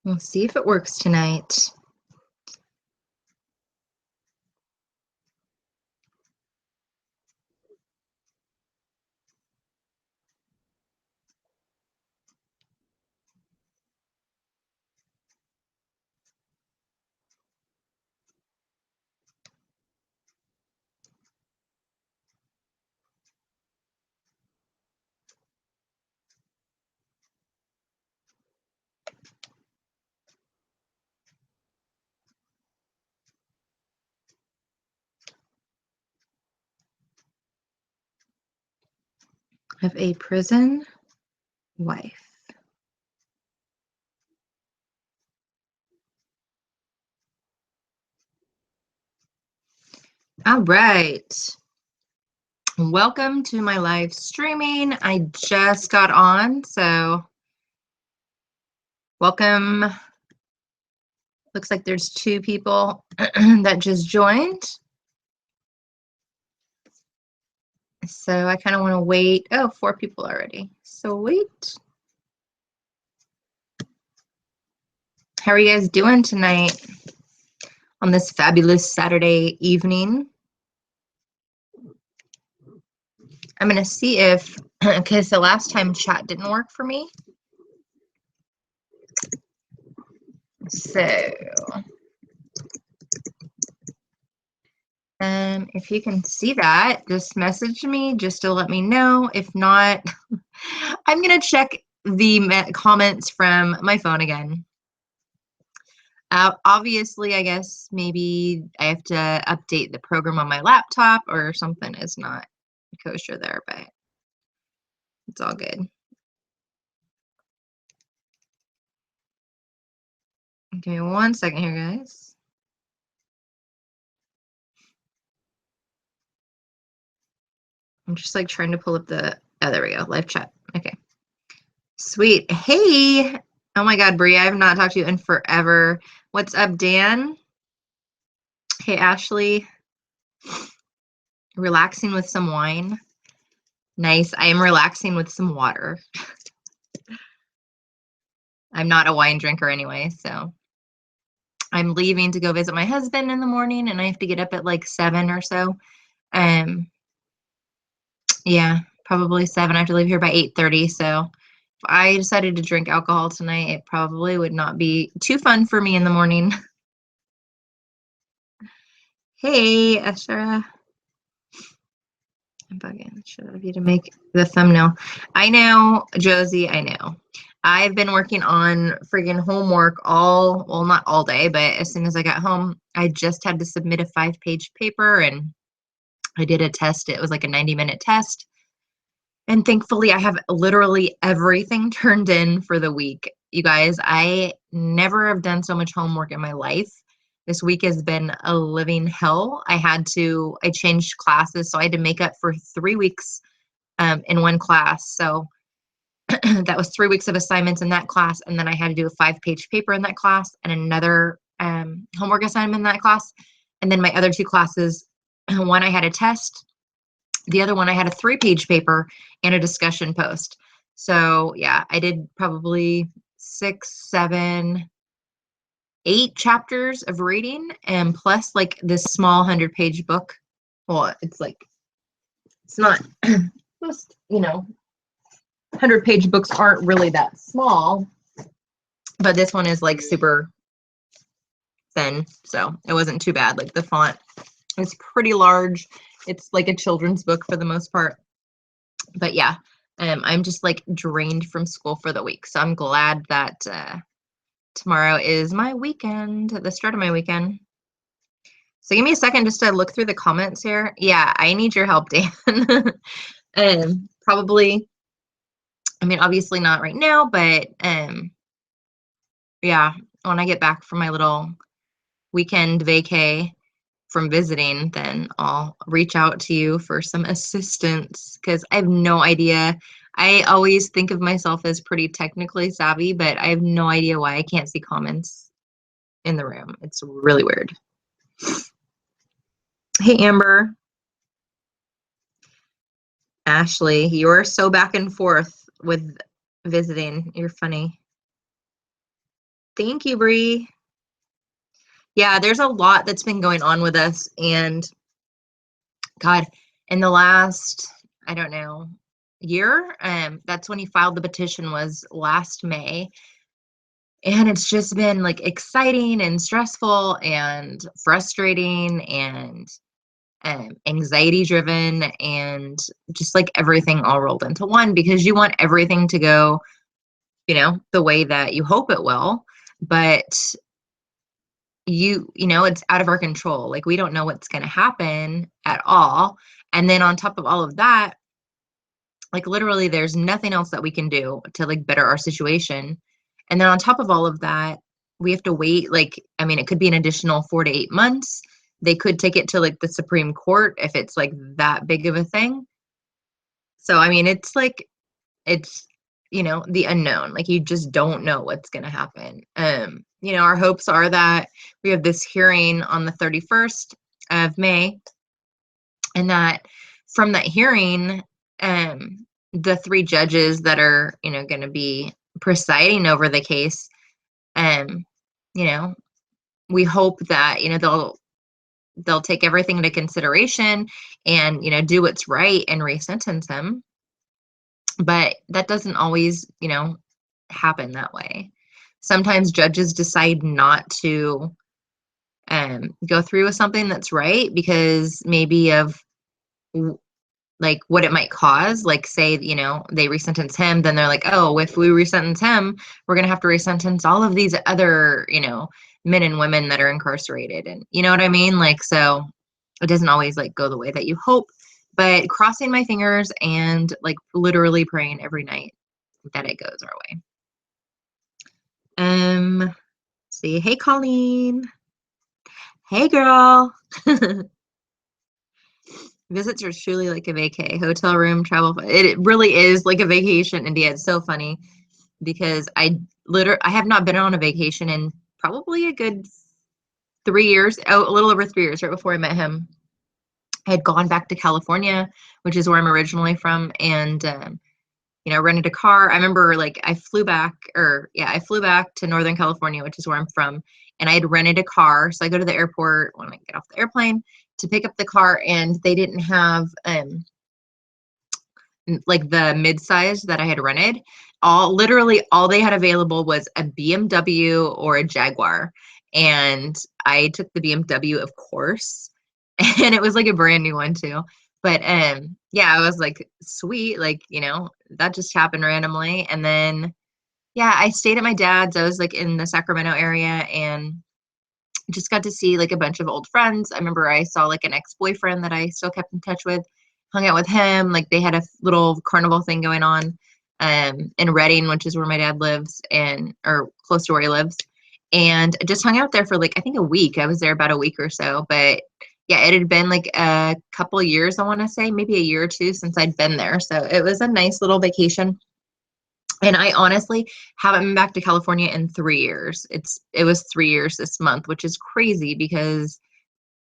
We'll see if it works tonight. Of a prison wife. All right. Welcome to my live streaming. I just got on, so welcome. Looks like there's 2 people that just joined. So I kind of want to wait. Oh, 4 people already. So wait. How are you guys doing tonight on this fabulous Saturday evening? I'm going to see if, because the last time chat didn't work for me. So, if you can see that, just message me just to let me know. If not, I'm going to check the comments from my phone again. Obviously, I guess maybe I have to update the program on my laptop or something is not kosher there, but it's all good. Okay, 1 second here, guys. I'm just like trying to pull up the, oh, there we go, live chat. Okay, sweet. Hey, oh my God, Brie, I have not talked to you in forever. What's up, Dan? Hey, Ashley. Relaxing with some wine. Nice. I am relaxing with some water. I'm not a wine drinker anyway, so I'm leaving to go visit my husband in the morning, and I have to get up at like 7 or so. Yeah, probably 7. I have to leave here by 8:30. So if I decided to drink alcohol tonight, it probably would not be too fun for me in the morning. Hey, Ashara. I'm bugging. Should have you to make the thumbnail. I know, Josie, I know. I've been working on friggin' homework well, not all day, but as soon as I got home, I just had to submit a 5-page paper, and I did a test. It was like a 90-minute test. And thankfully, I have literally everything turned in for the week. You guys, I never have done so much homework in my life. This week has been a living hell. I changed classes, so I had to make up for 3 weeks in one class. So that was 3 weeks of assignments in that class, and then I had to do a 5-page paper in that class and another homework assignment in that class. And then my other 2 classes, one I had a test, the other one I had a 3-page paper and a discussion post. So yeah, I did probably 6, 7, 8 chapters of reading, and plus like this small 100-page book. Well, it's not most, 100-page books aren't really that small, but this one is like super thin, so it wasn't too bad. Like the font is pretty large. It's like a children's book for the most part. But yeah, I'm just like drained from school for the week. So I'm glad that tomorrow is my weekend, the start of my weekend. So give me a second just to look through the comments here. Yeah, I need your help, Dan. Probably, I mean, obviously not right now, but yeah, when I get back from my little weekend vacay from visiting, then I'll reach out to you for some assistance because I have no idea. I always think of myself as pretty technically savvy, but I have no idea why I can't see comments in the room. It's really weird. Hey, Amber. Ashley, you're so back and forth with visiting. You're funny. Thank you, Bree. Yeah, there's a lot that's been going on with us, and God, in the last, I don't know, year, that's when he filed the petition, was last May. And it's just been like exciting and stressful and frustrating and anxiety driven and just like everything all rolled into one, because you want everything to go, the way that you hope it will. But it's out of our control. Like, we don't know what's going to happen at all. And then on top of all of that, like, literally there's nothing else that we can do to like better our situation. And then on top of all of that, we have to wait, like, I mean, it could be an additional 4 to 8 months. They could take it to like the Supreme Court if it's like that big of a thing. So I mean, it's like, it's the unknown. Like, you just don't know what's going to happen. Our hopes are that we have this hearing on the 31st of May, and that from that hearing, the three judges that are going to be presiding over the case, um you know we hope that they'll take everything into consideration and do what's right and resentence him. But that doesn't always happen that way. Sometimes judges decide not to go through with something that's right because maybe of like what it might cause. Like, say, they resentence him, then they're like, oh, if we resentence him, we're going to have to resentence all of these other, men and women that are incarcerated. And you know what I mean? Like, so it doesn't always like go the way that you hope, but crossing my fingers and like literally praying every night that it goes our way. See, hey, Colleen. Hey, girl. Visits are truly like a vacay. Hotel room, travel. It really is like a vacation, India. It's so funny because I have not been on a vacation in probably a good 3 years. Oh, a little over 3 years, right before I met him. I had gone back to California, which is where I'm originally from, and rented a car. I remember like I flew back to Northern California, which is where I'm from, and I had rented a car. So I go to the airport when I get off the airplane to pick up the car, and they didn't have like the mid-size that I had rented. Literally all they had available was a BMW or a Jaguar. And I took the BMW, of course. And it was like a brand new one too. But yeah, I was like, sweet, like, that just happened randomly. And then yeah, I stayed at my dad's. I was like in the Sacramento area and just got to see like a bunch of old friends. I remember I saw like an ex-boyfriend that I still kept in touch with, hung out with him. Like, they had a little carnival thing going on in Redding, which is where my dad lives, or close to where he lives. And just hung out there for like, I think a week. I was there about a week or so. But yeah, it had been like a couple of years, I want to say, maybe a year or two since I'd been there. So it was a nice little vacation. And I honestly haven't been back to California in 3 years. It was 3 years this month, which is crazy because,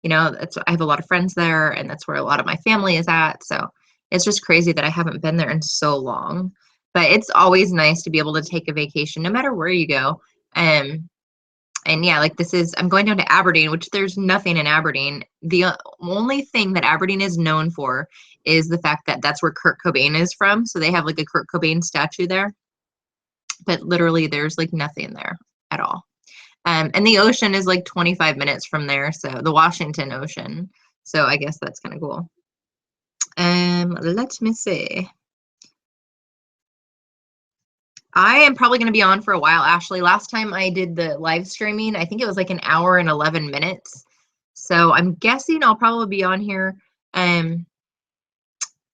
I have a lot of friends there and that's where a lot of my family is at. So it's just crazy that I haven't been there in so long. But it's always nice to be able to take a vacation no matter where you go. And yeah, like I'm going down to Aberdeen, which there's nothing in Aberdeen. The only thing that Aberdeen is known for is the fact that that's where Kurt Cobain is from. So they have like a Kurt Cobain statue there. But literally there's like nothing there at all. And the ocean is like 25 minutes from there, so the Washington Ocean. So I guess that's kind of cool. Let me see. I am probably going to be on for a while, Ashley. Last time I did the live streaming, I think it was like an hour and 11 minutes. So I'm guessing I'll probably be on here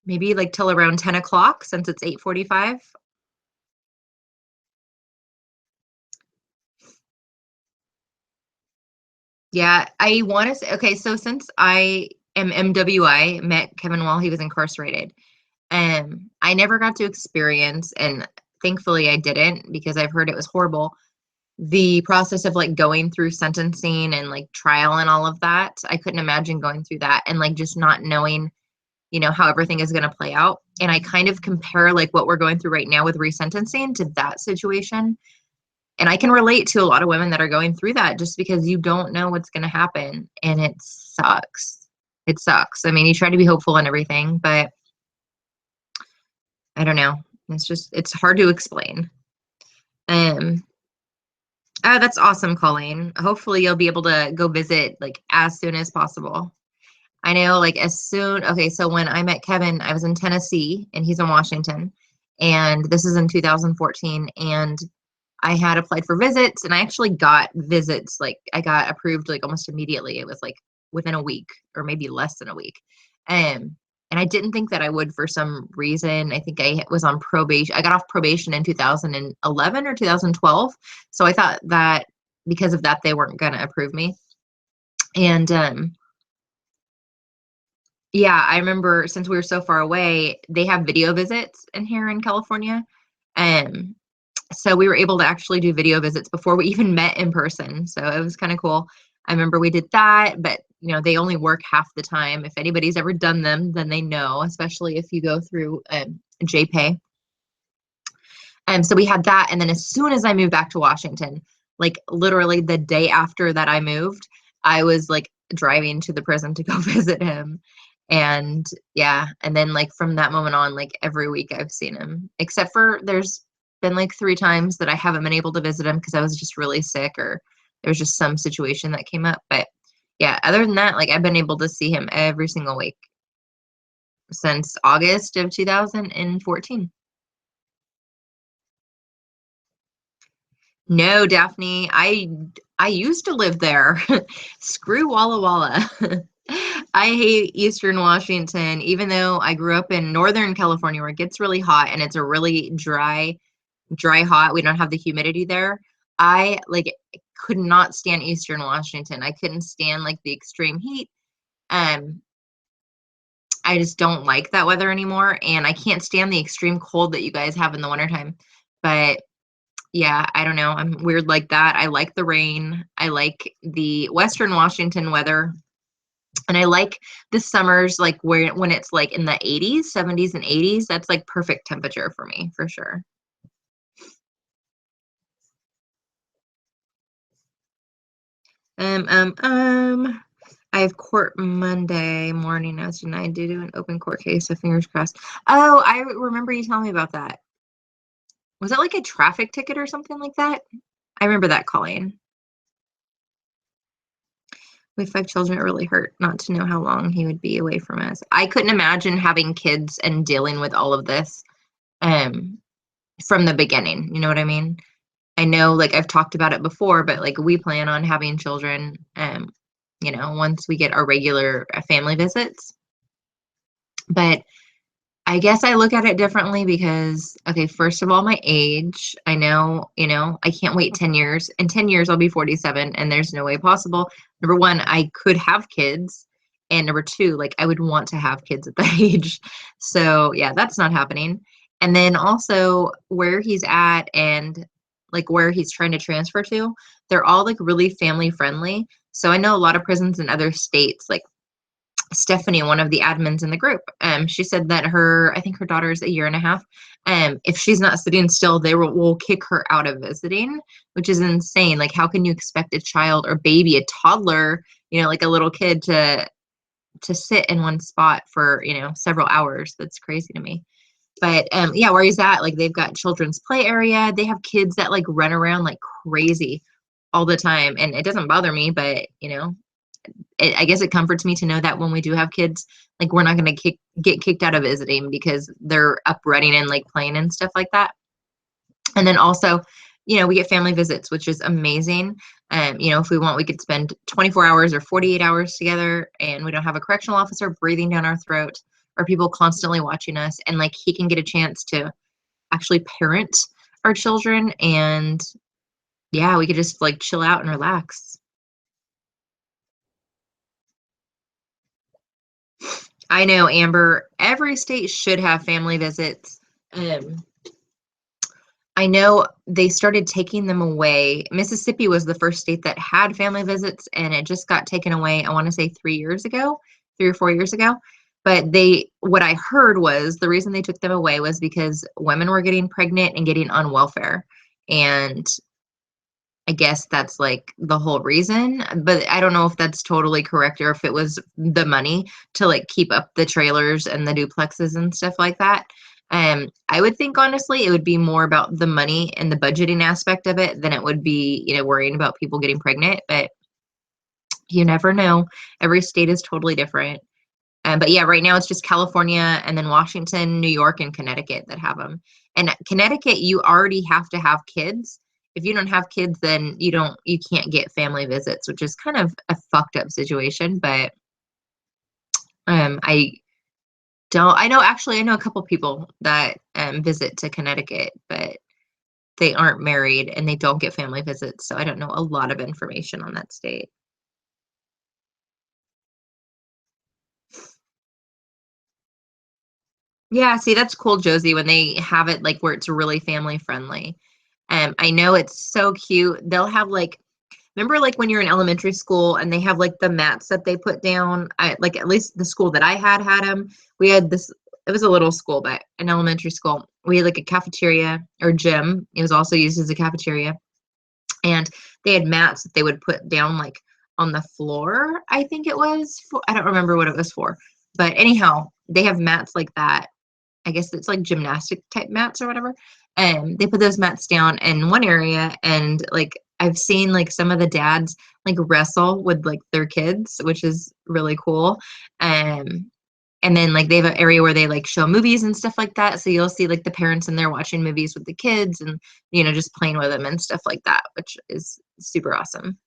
maybe like till around 10 o'clock since it's 8:45. Yeah, I want to say, okay, so since I am MWI, met Kevin while he was incarcerated, I never got to experience, and thankfully I didn't because I've heard it was horrible, the process of like going through sentencing and like trial and all of that. I couldn't imagine going through that and like just not knowing, how everything is going to play out. And I kind of compare like what we're going through right now with resentencing to that situation. And I can relate to a lot of women that are going through that just because you don't know what's going to happen. And it sucks. It sucks. I mean, you try to be hopeful and everything, but I don't know. It's hard to explain. Um, oh, that's awesome, Colleen. Hopefully you'll be able to go visit like as soon as possible. I know, like okay, so when I met Kevin, I was in Tennessee and he's in Washington. And this is in 2014. And I had applied for visits and I actually got visits. Like I got approved like almost immediately. It was like within a week or maybe less than a week. And I didn't think that I would for some reason. I think I was on probation. I got off probation in 2011 or 2012. So I thought that because of that, they weren't going to approve me. And yeah, I remember since we were so far away, they have video visits in here in California. Um, so we were able to actually do video visits before we even met in person. So it was kind of cool. I remember we did that, but they only work half the time. If anybody's ever done them, then they know, especially if you go through JPay. So we had that. And then as soon as I moved back to Washington, like literally the day after that I moved, I was like driving to the prison to go visit him. And yeah, and then like from that moment on, like every week I've seen him, except for there's been like 3 times that I haven't been able to visit him because I was just really sick or there was just some situation that came up. But yeah, other than that, like I've been able to see him every single week since August of 2014. No, Daphne, I used to live there. Screw Walla Walla. I hate Eastern Washington, even though I grew up in Northern California where it gets really hot and it's a really dry hot. We don't have the humidity there. I like could not stand Eastern Washington. I couldn't stand like the extreme heat. Um, I just don't like that weather anymore, and I can't stand the extreme cold that you guys have in the wintertime. But yeah, I don't know. I'm weird like that. I like the rain. I like the Western Washington weather. And I like the summers like where when it's like in the 80s, 70s and 80s. That's like perfect temperature for me, for sure. Um, um, um, I have court Monday morning. I was denied due to an open court case, so fingers crossed. Oh, I remember you telling me about that. Was that like a traffic ticket or something like that? I remember that, Colleen. With 5 children, it really hurt not to know how long he would be away from us. I couldn't imagine having kids and dealing with all of this um, from the beginning. You know what I mean? I know, like, I've talked about it before, but like, we plan on having children, once we get our regular family visits. But I guess I look at it differently because, okay, first of all, my age, I know, I can't wait 10 years. In 10 years, I'll be 47, and there's no way possible. Number one, I could have kids. And number two, like, I would want to have kids at that age. So, yeah, that's not happening. And then also, where he's at and like where he's trying to transfer to, they're all like really family friendly. So, I know a lot of prisons in other states, like, Stephanie, one of the admins in the group, she said that I think her daughter is a year and a half. If she's not sitting still, they will kick her out of visiting, which is insane. Like, how can you expect a child or baby, a toddler, like a little kid to sit in one spot for, several hours? That's crazy to me. But yeah, where he's at, like they've got children's play area. They have kids that like run around like crazy all the time, and it doesn't bother me, but I guess it comforts me to know that when we do have kids, like we're not going to get kicked out of visiting because they're up running and like playing and stuff like that. And then also, we get family visits, which is amazing. If we want, we could spend 24 hours or 48 hours together, and we don't have a correctional officer breathing down our throat or people constantly watching us. And like he can get a chance to actually parent our children, and yeah, we could just like chill out and relax. I know, Amber. Every state should have family visits. Um, I know they started taking them away. Mississippi was the first state that had family visits, and it just got taken away, I want to say 3 years ago, 3 or 4 years ago. But what I heard was the reason they took them away was because women were getting pregnant and getting on welfare. And I guess that's like the whole reason, but I don't know if that's totally correct or if it was the money to like keep up the trailers and the duplexes and stuff like that. I would think honestly it would be more about the money and the budgeting aspect of it than it would be, worrying about people getting pregnant, but you never know. Every state is totally different. But yeah, right now it's just California and then Washington, New York, and Connecticut that have them. And Connecticut, you already have to have kids. If you don't have kids, then you can't get family visits, which is kind of a fucked up situation. But I don't. I know a couple people that visit to Connecticut, but they aren't married and they don't get family visits. So I don't know a lot of information on that state. Yeah, see, that's cool, Josie, when they have it like where it's really family friendly. I know it's so cute. They'll have like, remember like when you're in elementary school and they have like the mats that they put down? Like at least the school that I had them. We had this, it was a little school, but in elementary school, we had like a cafeteria or gym. It was also used as a cafeteria. And they had mats that they would put down like on the floor, I think it was for, I don't remember what it was for. But anyhow, they have mats like that. I guess it's like gymnastic type mats or whatever. And they put those mats down in one area, and like I've seen like some of the dads like wrestle with like their kids, which is really cool. Um, and then like they have an area where they like show movies and stuff like that. So you'll see like the parents in there watching movies with the kids and just playing with them and stuff like that, which is super awesome.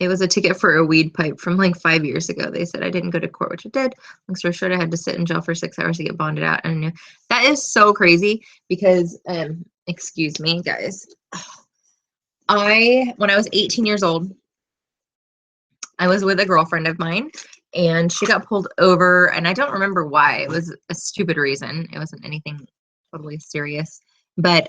It was a ticket for a weed pipe from like 5 years ago. They said I didn't go to court, which I did. Long story short, I had to sit in jail for 6 hours to get bonded out. And I knew that is so crazy because, excuse me, guys. When I was 18 years old, I was with a girlfriend of mine and she got pulled over, and I don't remember why. It was a stupid reason. It wasn't anything totally serious, but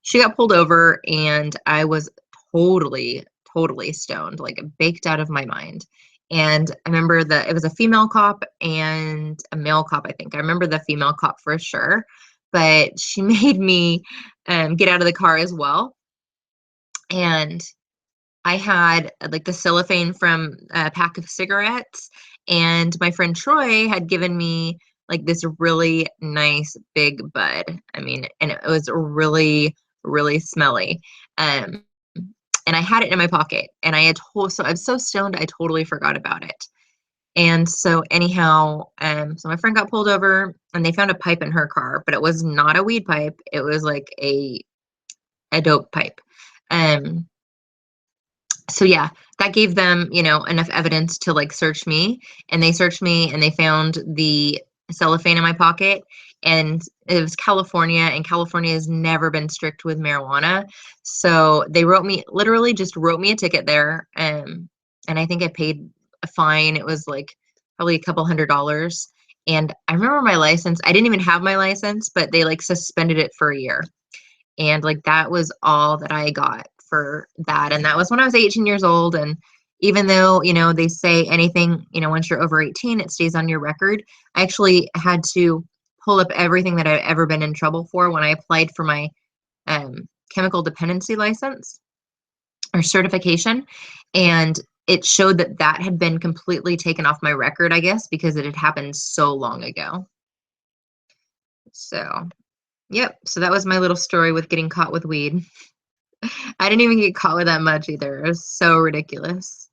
she got pulled over and I was totally, totally stoned, like baked out of my mind. And I remember that it was a female cop and a male cop, I think. I remember the female cop for sure, but she made me get out of the car as well. And I had like the cellophane from a pack of cigarettes, and my friend Troy had given me like this really nice big bud. I mean, and it was really, really smelly. Um, and I had it in my pocket, and so I'm so stoned, I totally forgot about it. And so anyhow, so my friend got pulled over, and they found a pipe in her car, but it was not a weed pipe. It was like a dope pipe. Um, so yeah, that gave them, enough evidence to like search me, and they searched me and they found the cellophane in my pocket. And it was California, and California has never been strict with marijuana. So they literally just wrote me a ticket there. And I think I paid a fine. It was like probably a couple $100. And I remember my license, I didn't even have my license, but they like suspended it for a year. And like that was all that I got for that. And that was when I was 18 years old. And even though, they say anything, once you're over 18, it stays on your record. I actually had to pull up everything that I've ever been in trouble for when I applied for my chemical dependency license or certification. And it showed that that had been completely taken off my record, I guess, because it had happened so long ago. So, yep. So that was my little story with getting caught with weed. I didn't even get caught with that much either. It was so ridiculous.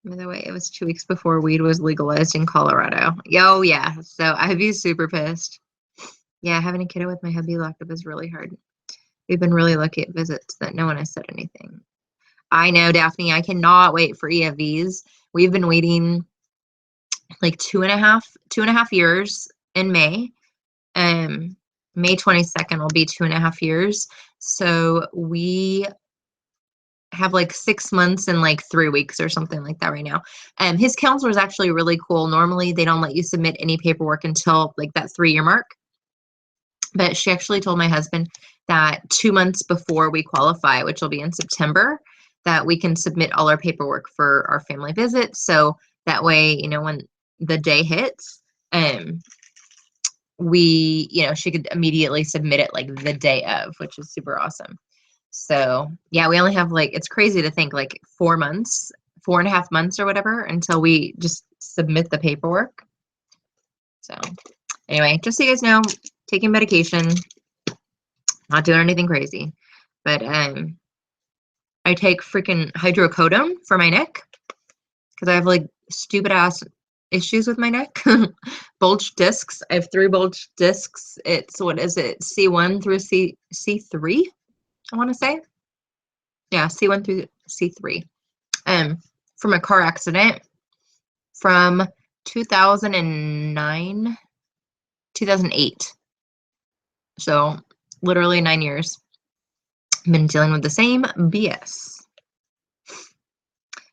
By the way, it was 2 weeks before weed was legalized in Colorado. Yo, yeah. So I'd be super pissed. Yeah, having a kiddo with my hubby locked up is really hard. We've been really lucky at visits that no one has said anything. I know, Daphne. I cannot wait for EFVs. We've been waiting like 2.5 years in May. May 22nd will be 2.5 years. So we have like 6 months and like 3 weeks or something like that right now. His counselor is actually really cool. Normally they don't let you submit any paperwork until like that 3-year mark. But she actually told my husband that 2 months before we qualify, which will be in September, that we can submit all our paperwork for our family visit. So that way, when the day hits, she could immediately submit it like the day of, which is super awesome. So yeah, we only have like, it's crazy to think like 4 months, 4.5 months or whatever until we just submit the paperwork. So anyway, just so you guys know, taking medication, not doing anything crazy, but I take freaking hydrocodone for my neck because I have like stupid ass issues with my neck. Bulged discs. I have 3 bulged discs. It's, what is it? C1 through C3, I want to say. Yeah, C1 through C3. From a car accident from 2009, 2008. So literally 9 years. I've been dealing with the same BS.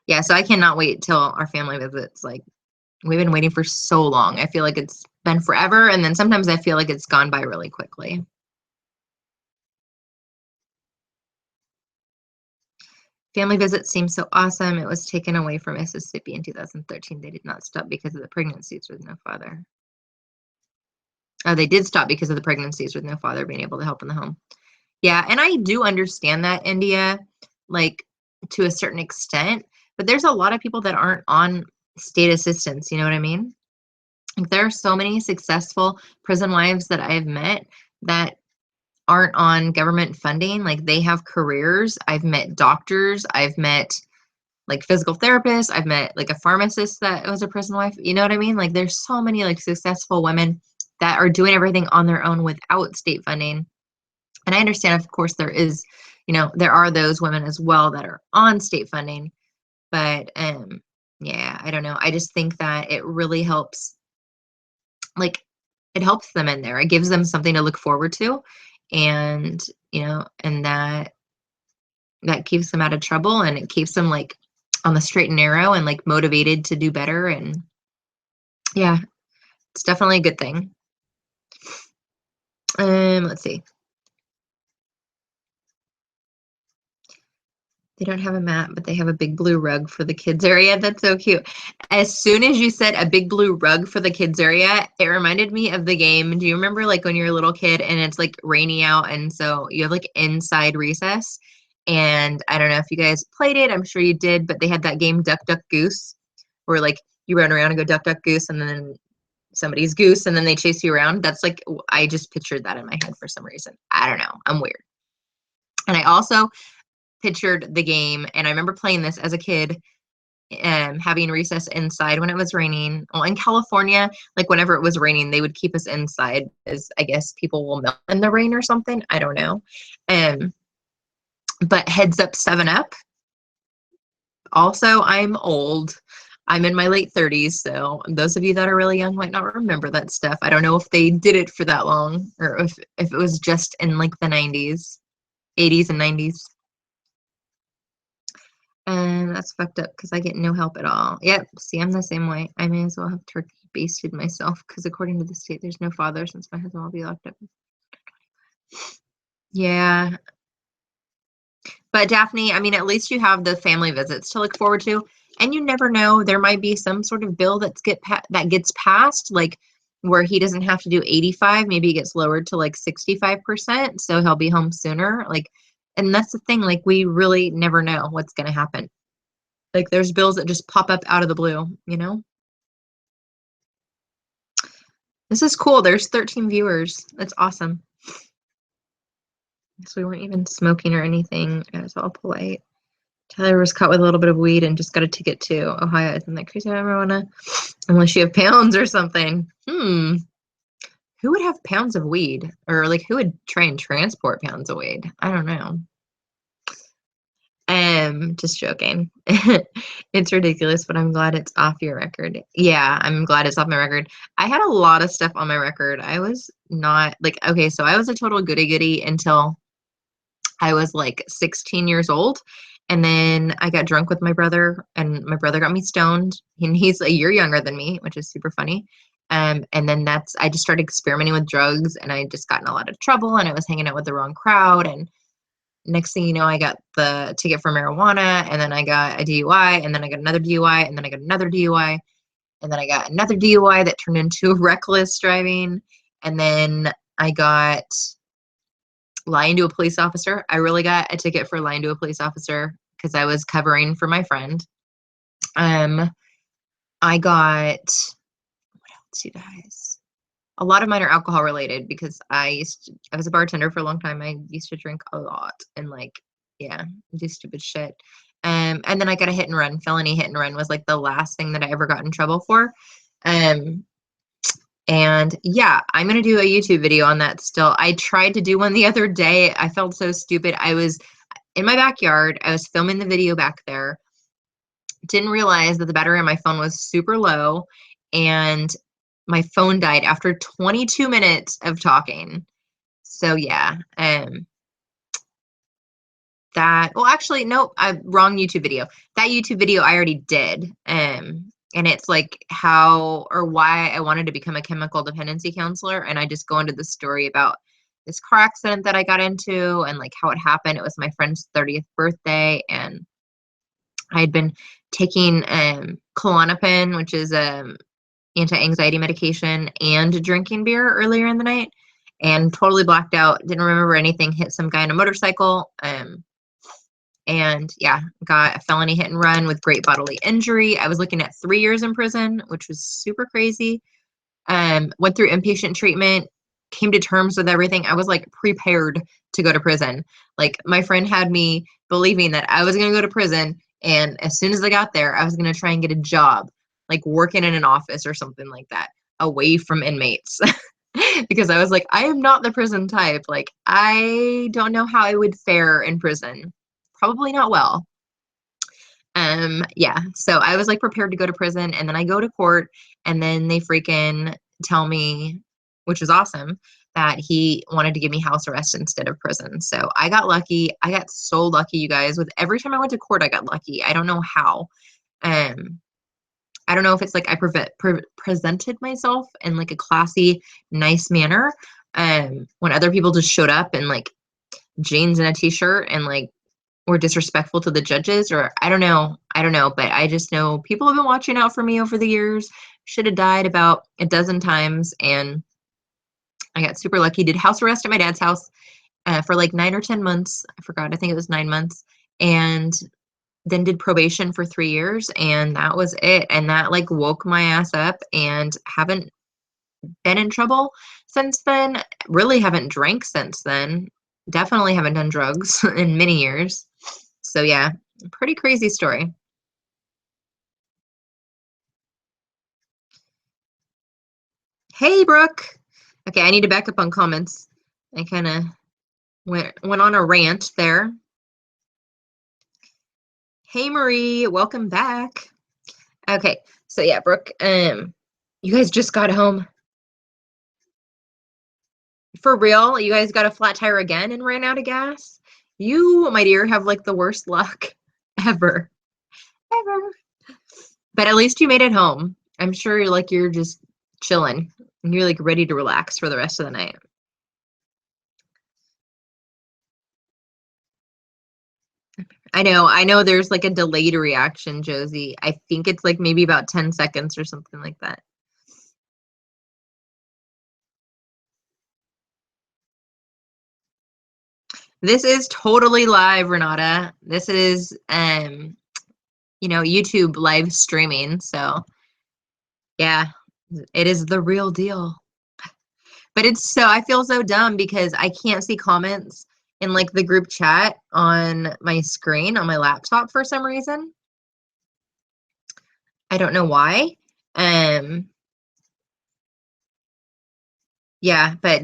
Yeah, so I cannot wait till our family visits. Like, we've been waiting for so long. I feel like it's been forever, and then sometimes I feel like it's gone by really quickly. Family visit seems so awesome. It was taken away from Mississippi in 2013. They did not stop because of the pregnancies with no father. Oh, they did stop because of the pregnancies with no father being able to help in the home. Yeah, and I do understand that, India, like to a certain extent, but there's a lot of people that aren't on state assistance, you know what I mean? Like, there are so many successful prison wives that I've met that aren't on government funding. Like, they have careers. I've met doctors. I've met like physical therapists. I've met like a pharmacist that was a prison wife. You know what I mean? Like, there's so many like successful women that are doing everything on their own without state funding. And I understand, of course, there are those women as well that are on state funding. But yeah, I don't know. I just think that it really helps, like, it helps them in there. It gives them something to look forward to, and and that keeps them out of trouble, and it keeps them like on the straight and narrow and like motivated to do better. And yeah, it's definitely a good thing. Let's see. They don't have a mat, but they have a big blue rug for the kids area. That's so cute. As soon as you said a big blue rug for the kids area, it reminded me of the game. Do you remember like when you're a little kid and it's like rainy out, and so you have like inside recess? And I don't know if you guys played it. I'm sure you did, but they had that game Duck Duck Goose, where like you run around and go Duck Duck Goose, and then somebody's goose, and then they chase you around. That's like, I just pictured that in my head for some reason. I don't know. I'm weird. And I also pictured the game, and I remember playing this as a kid, having recess inside when it was raining. Well, in California, like whenever it was raining, they would keep us inside as, I guess, people will melt in the rain or something. I don't know. But Heads Up 7 Up. Also, I'm old. I'm in my late 30s, so those of you that are really young might not remember that stuff. I don't know if they did it for that long, or if it was just in like the 90s, 80s and 90s. And that's fucked up because I get no help at all. Yep, see, I'm the same way. I may as well have turkey basted myself because according to the state, there's no father since my husband will be locked up. Yeah. But Daphne, I mean, at least you have the family visits to look forward to. And you never know, there might be some sort of bill that gets passed, like where he doesn't have to do 85, maybe it gets lowered to like 65%, so he'll be home sooner. Like, and that's the thing, like we really never know what's going to happen. Like, there's bills that just pop up out of the blue, you know? This is cool. There's 13 viewers. That's awesome. So we weren't even smoking or anything. It was all polite. Tyler was caught with a little bit of weed and just got a ticket to Ohio. Isn't that crazy? Marijuana, unless you have pounds or something. Who would have pounds of weed? Or like, who would try and transport pounds of weed? I don't know. Just joking. It's ridiculous, but I'm glad it's off your record. Yeah, I'm glad it's off my record. I had a lot of stuff on my record. I was not like, okay, so I was a total goody goody until I was like 16 years old. And then I got drunk with my brother, and my brother got me stoned. And he's a year younger than me, which is super funny. And then I just started experimenting with drugs, and I just got in a lot of trouble, and I was hanging out with the wrong crowd. And next thing you know, I got the ticket for marijuana, and then I got a DUI, and then I got another DUI, and then I got another DUI, and then I got another DUI that turned into reckless driving. And then I got lying to a police officer. I really got a ticket for lying to a police officer because I was covering for my friend. I got, what else, you guys? A lot of mine are alcohol related because I was a bartender for a long time. I used to drink a lot and like, yeah, do stupid shit. And then I got a hit and run. Felony hit and run was like the last thing that I ever got in trouble for. And yeah, I'm gonna do a YouTube video on that still. I tried to do one the other day. I felt so stupid. I was in my backyard. I was filming the video back there. Didn't realize that the battery on my phone was super low, and my phone died after 22 minutes of talking. So yeah, well, actually, nope, wrong YouTube video. That YouTube video I already did. And it's like how or why I wanted to become a chemical dependency counselor. And I just go into the story about this car accident that I got into and like how it happened. It was my friend's 30th birthday, and I had been taking Klonopin, which is anti-anxiety medication, and drinking beer earlier in the night, and totally blacked out. Didn't remember anything. Hit some guy on a motorcycle. And yeah, got a felony hit and run with great bodily injury. I was looking at 3 years in prison, which was super crazy. Went through inpatient treatment, came to terms with everything. I was like prepared to go to prison. Like my friend had me believing that I was going to go to prison. And as soon as I got there, I was going to try and get a job, like working in an office or something like that, away from inmates. Because I was like, I am not the prison type. Like, I don't know how I would fare in prison. Probably not well. Yeah, so I was like prepared to go to prison, and then I go to court, and then they freaking tell me, which was awesome, that he wanted to give me house arrest instead of prison. So I got lucky. I got so lucky, you guys. With every time I went to court, I got lucky. I don't know how. Um, I don't know if it's like I presented myself in like a classy, nice manner. When other people just showed up in like jeans and a t-shirt and like were disrespectful to the judges, or I don't know. But I just know people have been watching out for me over the years. Should have died about a dozen times, and I got super lucky. Did house arrest at my dad's house for like 9 or 10 months. I forgot. I think it was 9 months. And then did probation for 3 years, and that was it. And that like woke my ass up, and haven't been in trouble since then. Really haven't drank since then. Definitely haven't done drugs in many years. So yeah, pretty crazy story. Hey, Brooke. Okay, I need to back up on comments. I kind of went on a rant there. Hey, Marie, welcome back. Okay, so yeah, Brooke, you guys just got home. For real? You guys got a flat tire again and ran out of gas? You, my dear, have like the worst luck ever. Ever. But at least you made it home. I'm sure you're just chilling and you're like ready to relax for the rest of the night. I know there's like a delayed reaction, Josie. I think it's like maybe about 10 seconds or something like that. This is totally live, Renata. This is YouTube live streaming, so yeah, it is the real deal. But I feel so dumb because I can't see comments in like the group chat on my screen on my laptop for some reason. I don't know why. Yeah, but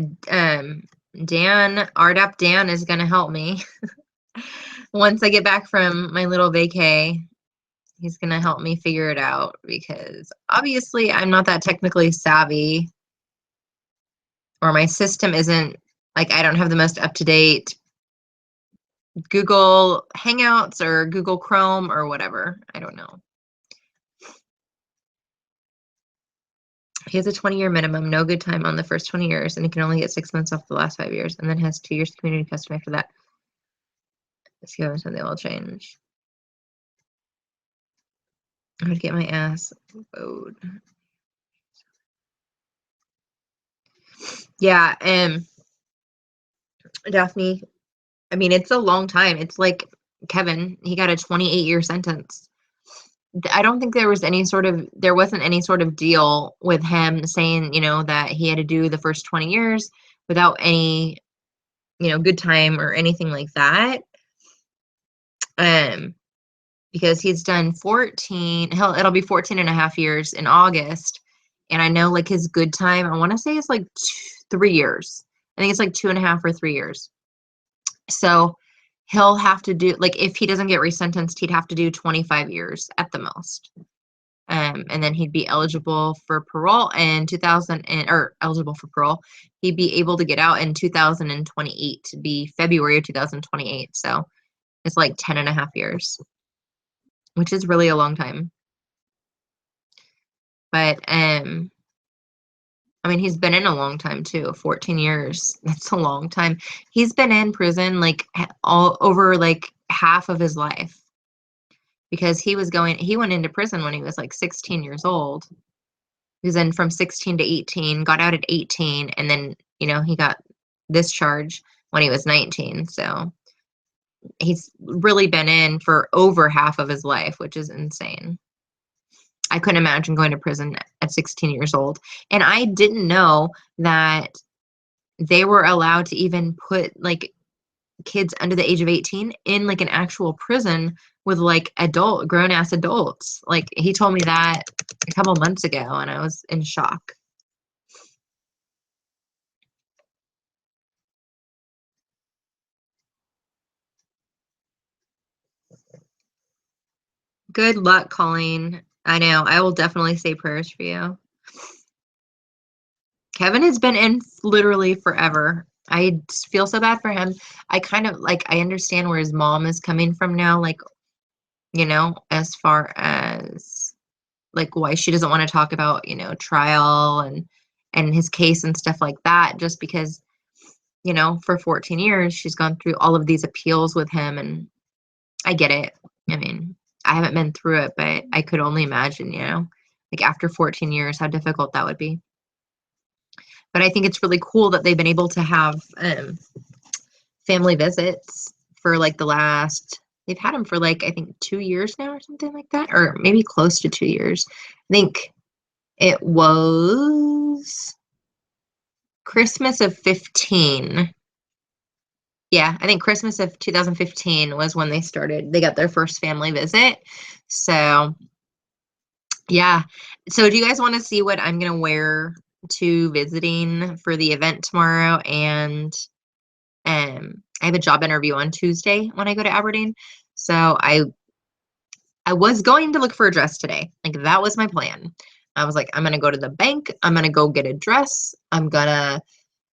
RDAP Dan is gonna help me. Once I get back from my little vacay, he's gonna help me figure it out because obviously I'm not that technically savvy, or my system isn't like I don't have the most up-to-date Google Hangouts or Google Chrome or whatever. I don't know. He has a 20-year minimum, no good time on the first 20 years, and he can only get 6 months off the last 5 years, and then has 2 years community custom after that. Let's see when they will change. I'm gonna get my ass bowed. Yeah, Daphne, I mean, it's a long time. It's like Kevin, he got a 28-year sentence. I don't think there wasn't any sort of deal with him saying, that he had to do the first 20 years without any, good time or anything like that. Um, because he's done 14, it'll be 14 and a half years in August. And I know like his good time, I want to say it's like 3 years. I think it's like 2.5 or 3 years. So he'll have to do, like, if he doesn't get resentenced, he'd have to do 25 years at the most. And then he'd be eligible for parole in 2000 or eligible for parole. He'd be able to get out in 2028, to be February of 2028. So it's like 10 and a half years, which is really a long time. But I mean, he's been in a long time too, 14 years. That's a long time. He's been in prison like all over like half of his life, because he went into prison when he was like 16 years old. He was in from 16 to 18, got out at 18, and then, he got this charge when he was 19. So he's really been in for over half of his life, which is insane. I couldn't imagine going to prison at 16 years old. And I didn't know that they were allowed to even put like kids under the age of 18 in like an actual prison with like grown ass adults. Like he told me that a couple months ago and I was in shock. Good luck, Colleen. I know. I will definitely say prayers for you. Kevin has been in literally forever. I feel so bad for him. I kind of like, I understand where his mom is coming from now, like, as far as like why she doesn't want to talk about, trial and his case and stuff like that, just because, for 14 years she's gone through all of these appeals with him, and I get it. I mean, I haven't been through it, but I could only imagine, like after 14 years, how difficult that would be. But I think it's really cool that they've been able to have family visits for like they've had them for like, I think 2 years now or something like that, or maybe close to 2 years. I think it was Christmas of 15. Yeah, I think Christmas of 2015 was when they got their first family visit. So, yeah. So, do you guys want to see what I'm going to wear to visiting for the event tomorrow? And I have a job interview on Tuesday when I go to Aberdeen. So, I was going to look for a dress today. Like that was my plan. I was like, I'm going to go to the bank. I'm going to go get a dress. I'm going to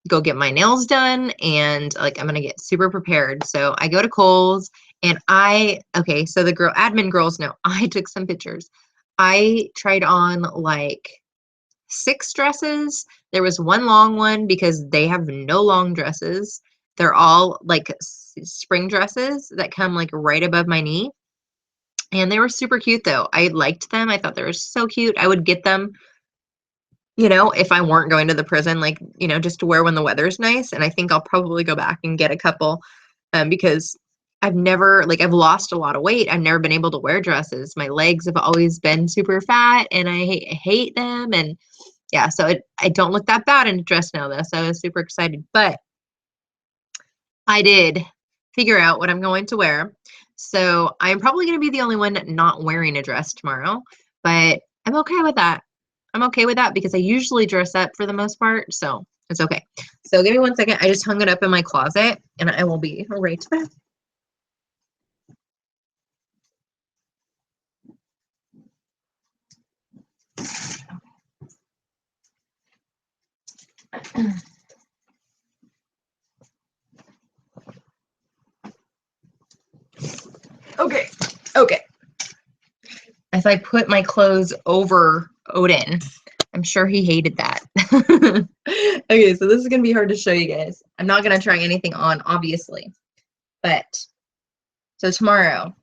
go get my nails done, and like I'm gonna get super prepared. So I go to Kohl's, and okay, so the admin girls know I took some pictures. I tried on like 6 dresses. There was one long one because they have no long dresses. They're all like spring dresses that come like right above my knee. And they were super cute though. I liked them. I thought they were so cute. I would get them, if I weren't going to the prison, like, just to wear when the weather's nice. And I think I'll probably go back and get a couple, because I've lost a lot of weight. I've never been able to wear dresses. My legs have always been super fat and I hate them. And yeah, so I don't look that bad in a dress now though. So I was super excited, but I did figure out what I'm going to wear. So I'm probably going to be the only one not wearing a dress tomorrow, but I'm okay with that. I'm okay with that because I usually dress up for the most part, so it's okay. So give me 1 second. I just hung it up in my closet, and I will be right back. Okay. Okay. As I put my clothes over Odin, I'm sure he hated that. Okay, so this is going to be hard to show you guys. I'm not going to try anything on, obviously. But, so tomorrow,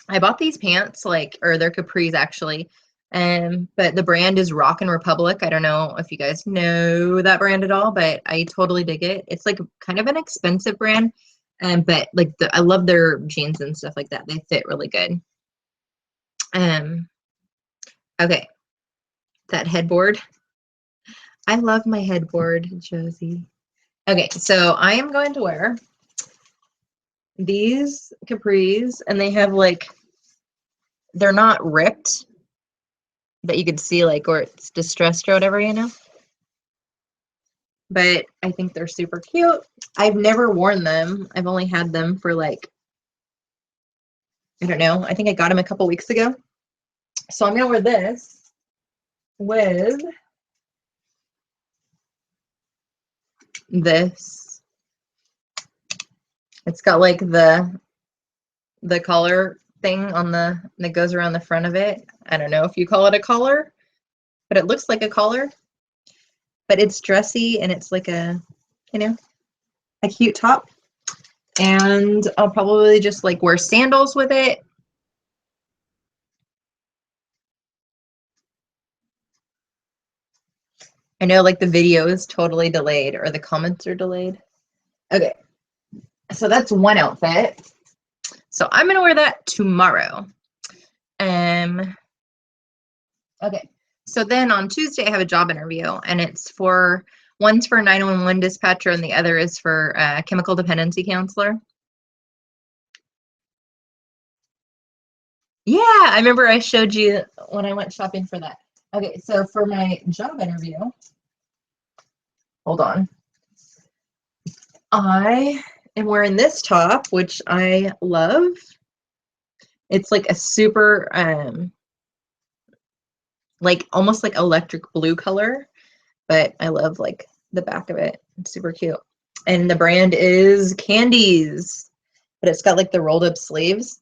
I bought these pants, or they're capris actually. But the brand is Rockin' Republic. I don't know if you guys know that brand at all, but I totally dig it. It's like kind of an expensive brand, but like I love their jeans and stuff like that. They fit really good. Okay, that headboard. I love my headboard, Josie. Okay, so I am going to wear these capris, and they have like, they're not ripped, that you could see like, or it's distressed or whatever, you know? But I think they're super cute. I've never worn them. I've only had them for like, I don't know. I think I got them a couple weeks ago. So I'm gonna wear this with this. It's got like the collar thing on the that goes around the front of it. I don't know if you call it a collar, but it looks like a collar. But it's dressy and it's like a, you know, a cute top. And I'll probably just like wear sandals with it. I know like the video is totally delayed or the comments are delayed. Okay, so that's one outfit. So I'm gonna wear that tomorrow. Okay, so then on Tuesday I have a job interview, and it's for, one's for 911 dispatcher and the other is for chemical dependency counselor. Yeah, I remember I showed you when I went shopping for that. Okay, so for my job interview, hold on. I am wearing this top, which I love. It's like a super, like almost like electric blue color, but I love like the back of it. It's super cute. And the brand is Candies, but it's got like the rolled up sleeves.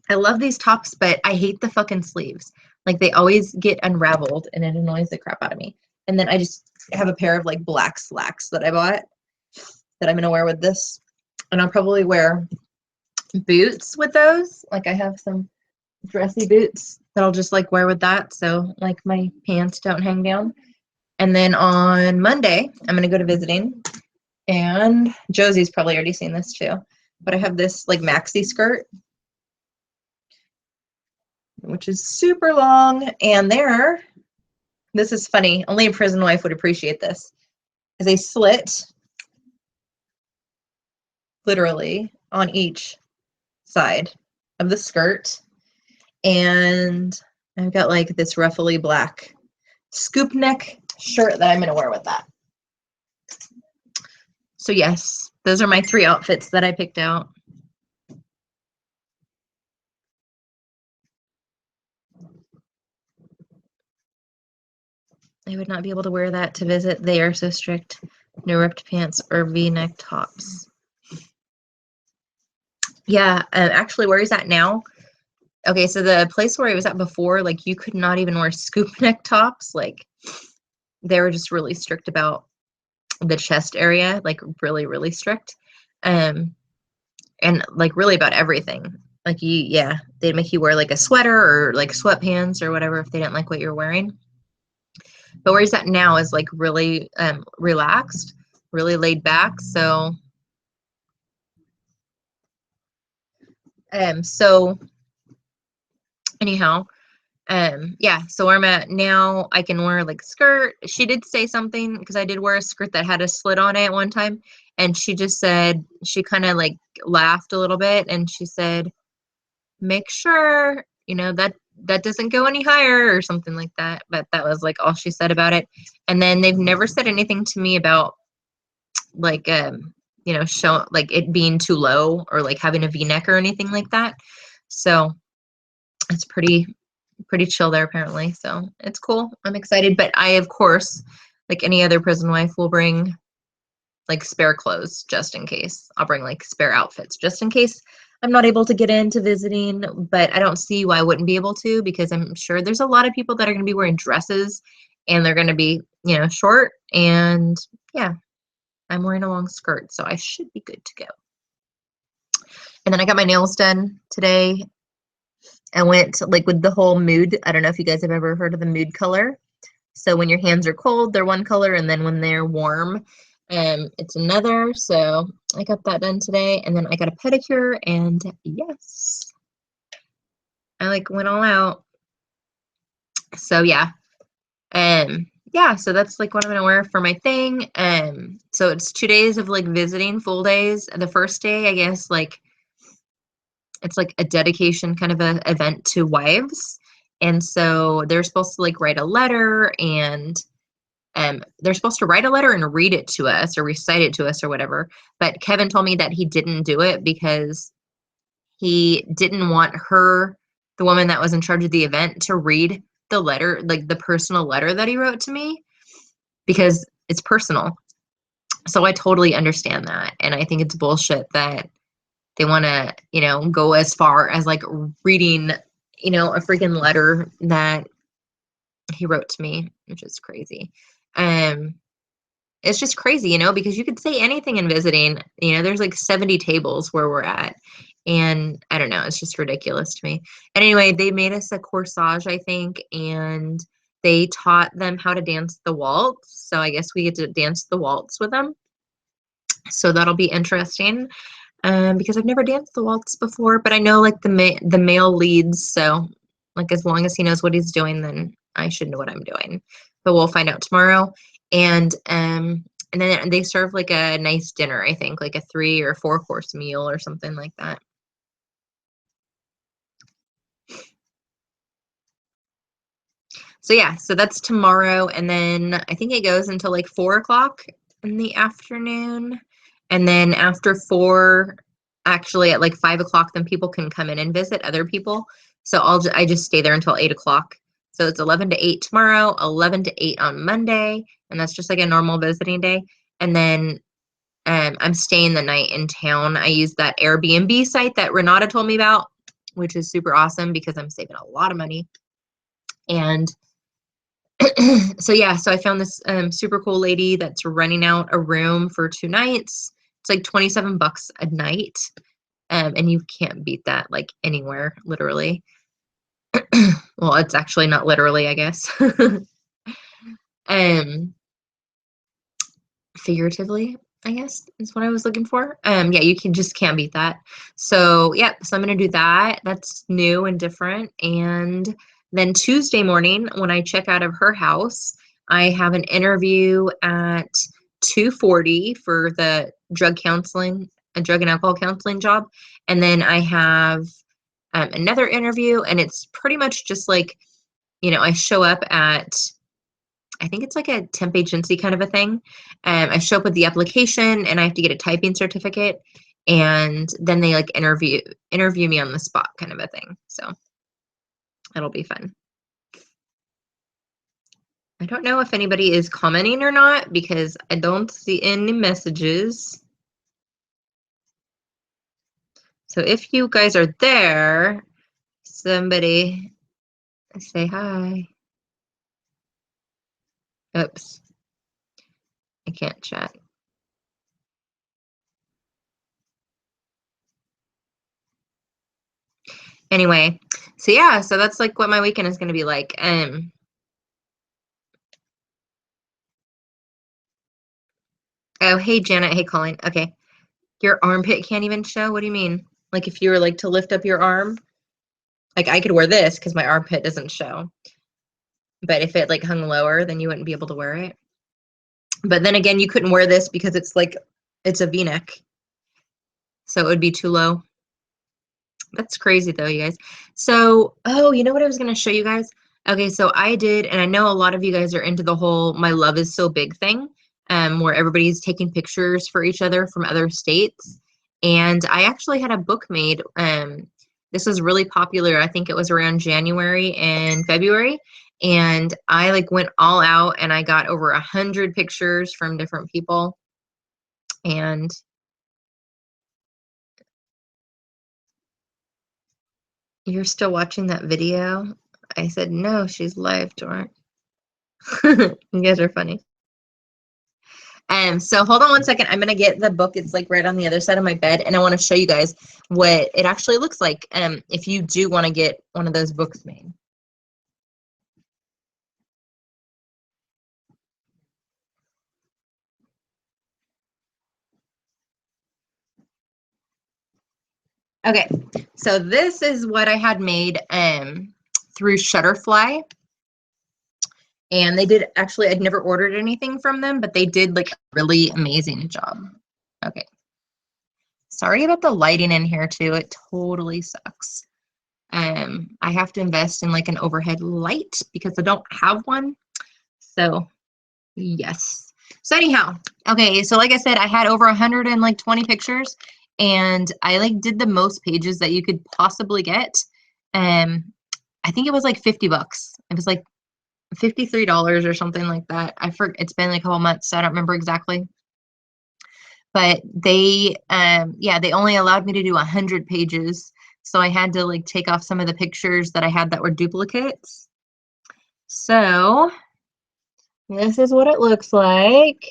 I love these tops, but I hate the fucking sleeves. Like they always get unraveled and it annoys the crap out of me. And then I just have a pair of like black slacks that I bought that I'm gonna wear with this. And I'll probably wear boots with those. Like I have some dressy boots that I'll just like wear with that. So like my pants don't hang down. And then on Monday, I'm gonna go to visiting. And Josie's probably already seen this too. But I have this like maxi skirt, which is super long. And there, this is funny, only a prison wife would appreciate this, is a slit literally on each side of the skirt. And I've got like this ruffly black scoop neck shirt that I'm going to wear with that. So yes, those are my 3 outfits that I picked out. I would not be able to wear that to visit. They are so strict. No ripped pants or V-neck tops. Yeah, actually, where he's at now. Okay, so the place where he was at before, like you could not even wear scoop neck tops. Like they were just really strict about the chest area, like really, really strict. And like really about everything. Like yeah, they'd make you wear like a sweater or like sweatpants or whatever if they didn't like what you're wearing. But where he's at now is like really relaxed, really laid back. So so anyhow, yeah, so where I'm at now, I can wear like a skirt. She did say something because I did wear a skirt that had a slit on it one time, and she just said, she kind of like laughed a little bit and she said, make sure, you know, that doesn't go any higher or something like that. But that was like all she said about it. And then they've never said anything to me about like you know, show like it being too low or like having a V-neck or anything like that. So it's pretty chill there apparently. So it's cool. I'm excited. But I, of course, like any other prison wife, will bring like spare clothes just in case. I'll bring like spare outfits just in case I'm not able to get into visiting. But I don't see why I wouldn't be able to, because I'm sure there's a lot of people that are going to be wearing dresses and they're going to be, you know, short. And yeah, I'm wearing a long skirt, so I should be good to go. And then I got my nails done today. I went like with the whole mood. I don't know if you guys have ever heard of the mood color. So when your hands are cold, they're one color, and then when they're warm, it's another. So I got that done today, and then I got a pedicure, and yes, I like went all out. So yeah, yeah, so that's like what I'm gonna wear for my thing. So it's 2 days of like visiting, full days. The first day, I guess, like it's like a dedication kind of a event to wives. And so they're supposed to like write a letter, and they're supposed to write a letter and read it to us or recite it to us or whatever. But Kevin told me that he didn't do it because he didn't want her, the woman that was in charge of the event, to read the letter, like the personal letter that he wrote to me, because it's personal. So I totally understand that. And I think it's bullshit that they want to, go as far as like reading, a freaking letter that he wrote to me, which is crazy. Um, it's just crazy, because you could say anything in visiting. There's like 70 tables where we're at. And I don't know, it's just ridiculous to me. And anyway, they made us a corsage, I think, and they taught them how to dance the waltz. So I guess we get to dance the waltz with them. So that'll be interesting. Because I've never danced the waltz before, but I know like the male leads, so like as long as he knows what he's doing, then I should know what I'm doing. But we'll find out tomorrow. And then they serve like a nice dinner, I think, like a 3 or 4 course meal or something like that. So yeah, so that's tomorrow, and then I think it goes until like 4 o'clock in the afternoon, and then after 4, actually at like 5 o'clock, then people can come in and visit other people. So I just stay there until 8 o'clock. So it's 11 to 8 tomorrow, 11 to 8 on Monday, and that's just like a normal visiting day. And then I'm staying the night in town. I use that Airbnb site that Renata told me about, which is super awesome because I'm saving a lot of money. And so yeah, so I found this super cool lady that's renting out a room for 2 nights. It's like $27 a night. And you can't beat that like anywhere, literally. Well, it's actually not literally, I guess. um Figuratively, I guess is what I was looking for. Yeah, you can't beat that. So yeah, so I'm gonna do that. That's new and different. And then Tuesday morning, when I check out of her house, I have an interview at 2:40 for the a drug and alcohol counseling job. And then I have another interview, and it's pretty much just like, I show up at, I think it's like a temp agency kind of a thing. I show up with the application, and I have to get a typing certificate, and then they like interview me on the spot kind of a thing. So it'll be fun. I don't know if anybody is commenting or not because I don't see any messages. So if you guys are there, somebody say hi. Oops, I can't chat. Anyway, so yeah, so that's like what my weekend is going to be like. Oh, hey Janet, hey Colleen. Okay, your armpit can't even show. What do you mean? Like if you were like to lift up your arm, like I could wear this because my armpit doesn't show. But if it like hung lower, then you wouldn't be able to wear it. But then again, you couldn't wear this because it's a V-neck, so it would be too low. That's crazy though, you guys. So, oh, you know what I was going to show you guys? Okay, so I did, and I know a lot of you guys are into the whole My Love Is So Big thing, where everybody's taking pictures for each other from other states. And I actually had a book made. This was really popular. I think it was around January and February. And I like went all out, and I got over 100 pictures from different people. And you're still watching that video? I said, no, she's live, Dorn. You guys are funny. So hold on one second. I'm gonna get the book. It's like right on the other side of my bed, and I want to show you guys what it actually looks like. If you do want to get one of those books made. Okay, so this is what I had made through Shutterfly. And they did actually, I'd never ordered anything from them, but they did like a really amazing job. Okay. Sorry about the lighting in here too. It totally sucks. I have to invest in like an overhead light because I don't have one. So yes. So anyhow, okay. So like I said, I had over 120 pictures, and I like did the most pages that you could possibly get. I think it was like $50. It was like $53 or something like that. I forget. It's been like a couple months, so I don't remember exactly. But they, yeah, they only allowed me to do 100 pages, so I had to like take off some of the pictures that I had that were duplicates. So this is what it looks like.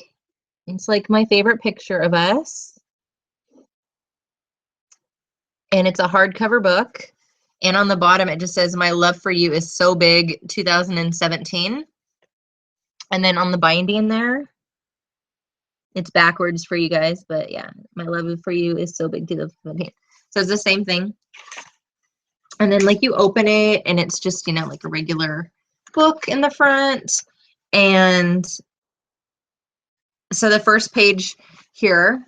It's like my favorite picture of us, and it's a hardcover book. And on the bottom, it just says, "My love for you is so big, 2017." And then on the binding there, it's backwards for you guys, but yeah, "My love for you is so big, 2017." So it's the same thing. And then like you open it, and it's just, you know, like a regular book in the front. And so the first page here,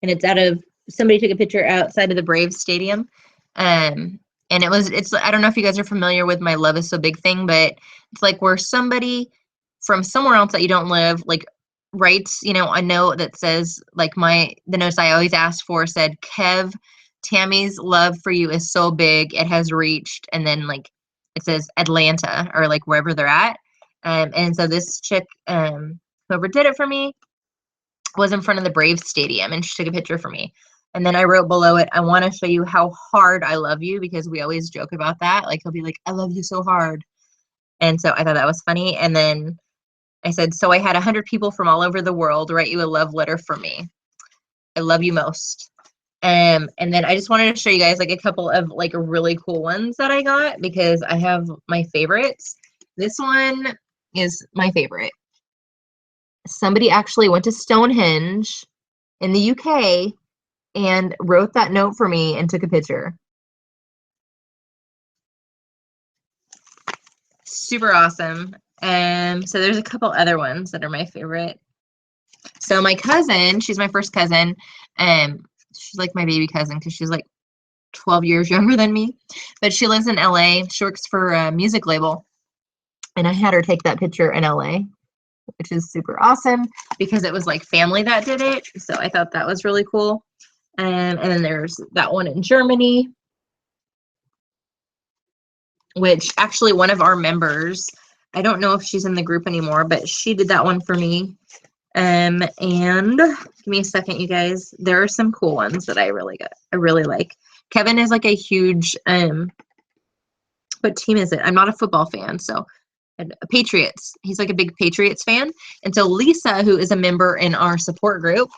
and it's out of, somebody took a picture outside of the Braves stadium. And it's, I don't know if you guys are familiar with "My love is so big" thing, but it's like where somebody from somewhere else that you don't live, like writes, you know, a note that says like the notes I always asked for said, "Kev, Tammy's love for you is so big, it has reached," and then like it says Atlanta or like wherever they're at. And so this chick, whoever did it for me, was in front of the Braves stadium, and she took a picture for me. And then I wrote below it, "I want to show you how hard I love you," because we always joke about that. Like he'll be like, "I love you so hard." And so I thought that was funny. And then I said, "So I had 100 people from all over the world write you a love letter for me. I love you most." And then I just wanted to show you guys like a couple of like really cool ones that I got, because I have my favorites. This one is my favorite. Somebody actually went to Stonehenge in the UK and wrote that note for me and took a picture. Super awesome. So there's a couple other ones that are my favorite. So my cousin, she's my first cousin. She's like my baby cousin because she's like 12 years younger than me, but she lives in LA. She works for a music label, and I had her take that picture in LA, which is super awesome because it was like family that did it. So I thought that was really cool. And then there's that one in Germany, which actually one of our members, I don't know if she's in the group anymore, but she did that one for me. And give me a second, you guys. There are some cool ones that I really like. Kevin is like a huge, what team is it? I'm not a football fan, so Patriots. He's like a big Patriots fan. And so Lisa, who is a member in our support group,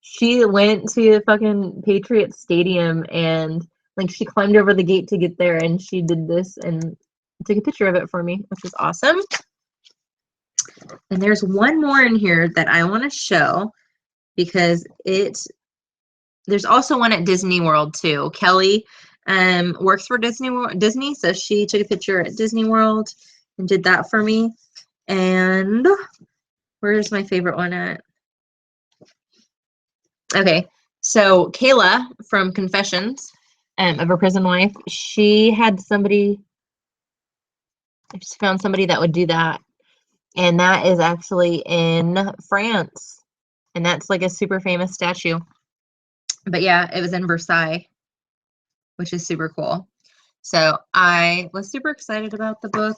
she went to the fucking Patriots stadium, and like she climbed over the gate to get there, and she did this and took a picture of it for me, which is awesome. And there's one more in here that I want to show because there's also one at Disney World too. Kelly works for Disney, so she took a picture at Disney World and did that for me. And where's my favorite one at? Okay, so Kayla from Confessions of a Prison Wife, she had somebody, I just found somebody that would do that. And that is actually in France. And that's like a super famous statue. But yeah, it was in Versailles, which is super cool. So I was super excited about the book.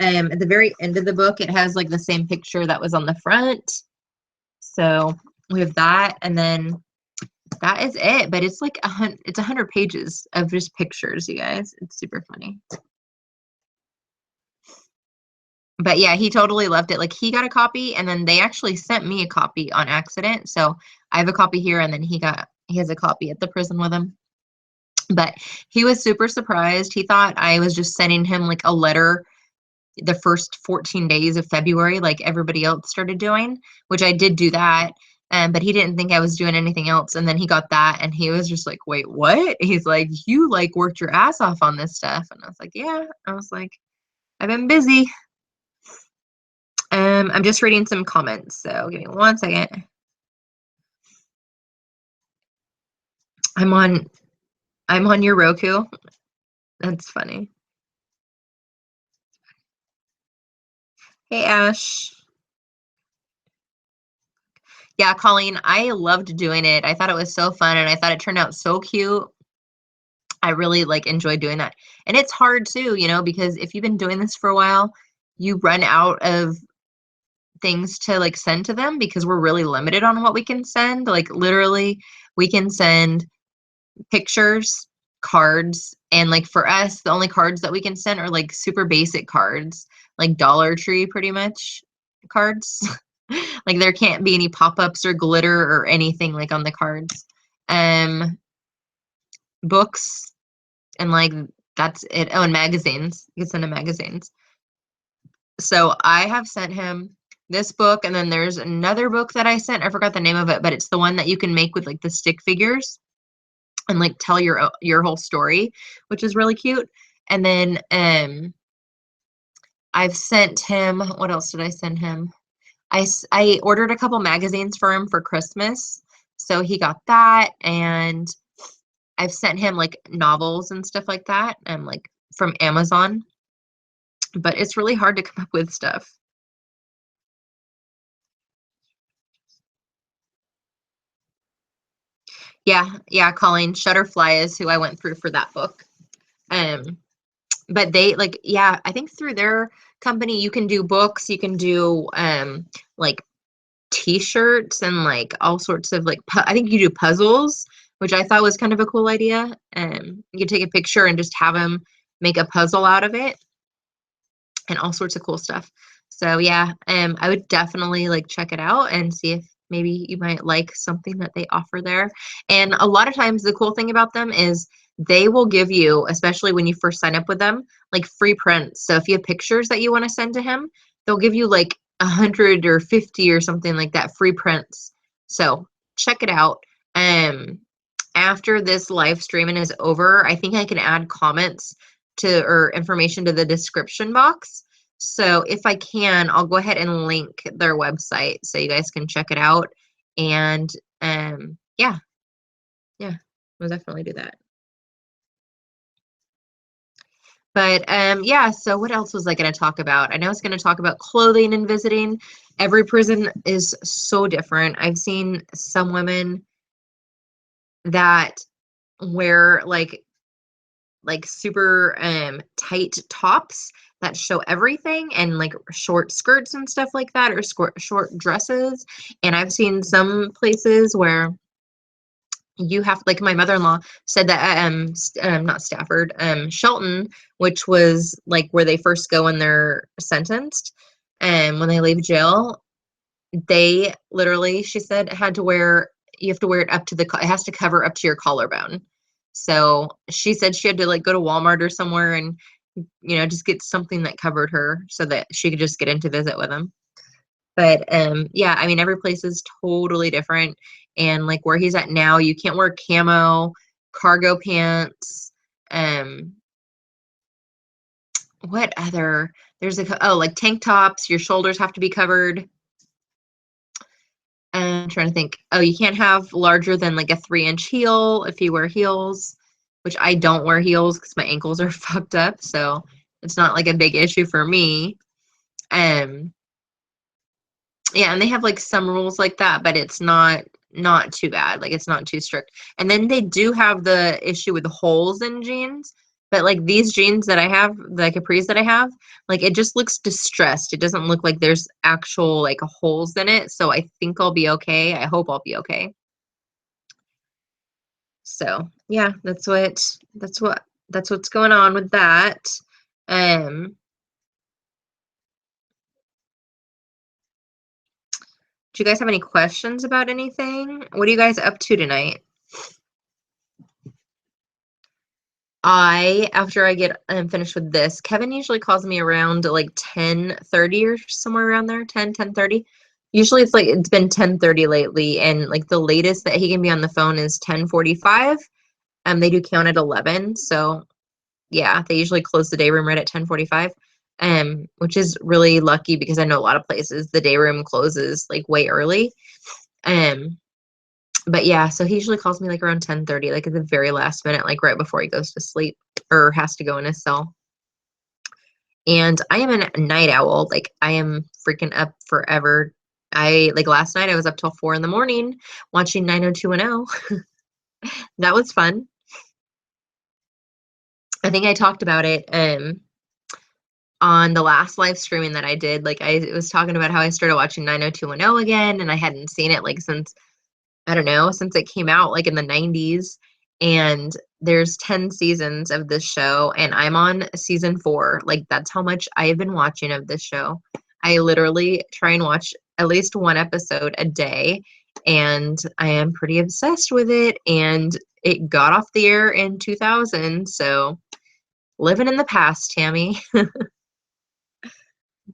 At the very end of the book, it has like the same picture that was on the front. So we have that, and then that is it. But it's like 100 pages of just pictures, you guys. It's super funny. But yeah, he totally loved it. Like he got a copy and then they actually sent me a copy on accident. So I have a copy here and then he has a copy at the prison with him. But he was super surprised. He thought I was just sending him like a letter the first 14 days of February, like everybody else started doing, which I did do that. But he didn't think I was doing anything else. And then he got that and he was just like, wait, what? He's like, you like worked your ass off on this stuff. And I was like, yeah. I was like, I've been busy. I'm just reading some comments, so give me 1 second. I'm on I'm on your Roku. That's funny. Hey Ash. Yeah, Colleen, I loved doing it. I thought it was so fun and I thought it turned out so cute. I really like enjoyed doing that. And it's hard too, because if you've been doing this for a while, you run out of things to like send to them because we're really limited on what we can send. Like literally, we can send pictures, cards, and like for us, the only cards that we can send are like super basic cards, like Dollar Tree pretty much cards. Like there can't be any pop-ups or glitter or anything like on the cards. Um, Books and like that's it. Oh, and magazines. You can send him magazines. So I have sent him this book, and then there's another book that I sent. I forgot the name of it, but it's the one that you can make with like the stick figures and like tell your whole story, which is really cute. And then I've sent him, what else did I send him? I ordered a couple magazines for him for Christmas. So he got that, and I've sent him like novels and stuff like that, like from Amazon. But it's really hard to come up with stuff. Yeah, Colleen Shutterfly is who I went through for that book. Um, but they like, yeah, I think through their company you can do books, you can do like t-shirts and like all sorts of like I think you do puzzles, which I thought was kind of a cool idea. You could take a picture and just have them make a puzzle out of it and all sorts of cool stuff. So yeah, I would definitely like check it out and see if maybe you might like something that they offer there. And a lot of times the cool thing about them is they will give you, especially when you first sign up with them, like free prints. So if you have pictures that you want to send to him, they'll give you like 100 or 50 or something like that free prints. So check it out. Um, After this live streaming is over, I think I can add comments to or information to the description box. So if I can, I'll go ahead and link their website so you guys can check it out. And yeah, yeah, we'll definitely do that. But yeah, so what else was I going to talk about? I know I was going to talk about clothing and visiting. Every prison is so different. I've seen some women that wear like super tight tops that show everything and like short skirts and stuff like that or short dresses. And I've seen some places where you have like my mother-in-law said that not Stafford, Shelton, which was like where they first go when they're sentenced and when they leave jail, they literally, she said, had to wear, you have to wear it up to it has to cover up to your collarbone. So she said she had to like go to Walmart or somewhere and just get something that covered her so that she could just get in to visit with him. But yeah, I mean every place is totally different. And like where he's at now, you can't wear camo, cargo pants, um what other there's like tank tops, your shoulders have to be covered. I'm trying to think. Oh, you can't have larger than like a 3-inch heel if you wear heels, which I don't wear heels because my ankles are fucked up. So it's not like a big issue for me. Um, yeah, and they have like some rules like that, but it's not too bad. Like it's not too strict. And then they do have the issue with holes in jeans. But like these jeans that I have, the capris that I have, like it just looks distressed. It doesn't look like there's actual like holes in it. So I think I'll be okay. I hope I'll be okay. So yeah, that's what's going on with that. Um Do you guys have any questions about anything? What are you guys up to tonight? After I get finished with this, Kevin usually calls me around like 10:30 or somewhere around there, 10:30. Usually it's been 10:30 lately, and like the latest that he can be on the phone is 10:45. They do count at 11, so yeah, they usually close the day room right at 10:45. Which is really lucky because I know a lot of places the day room closes like way early. Um, but yeah, so he usually calls me like around 10:30, like at the very last minute, like right before he goes to sleep or has to go in his cell. And I am a night owl. Like I am freaking up forever. I like last night I was up till 4 in the morning watching 90210. That was fun. I think I talked about it on the last live streaming that I did. Like I was talking about how I started watching 90210 again and I hadn't seen it like since I don't know, since it came out like in the 90s. And there's 10 seasons of this show, and I'm on season 4. Like, that's how much I have been watching of this show. I literally try and watch at least one episode a day, and I am pretty obsessed with it. And it got off the air in 2000, so living in the past, Tammy.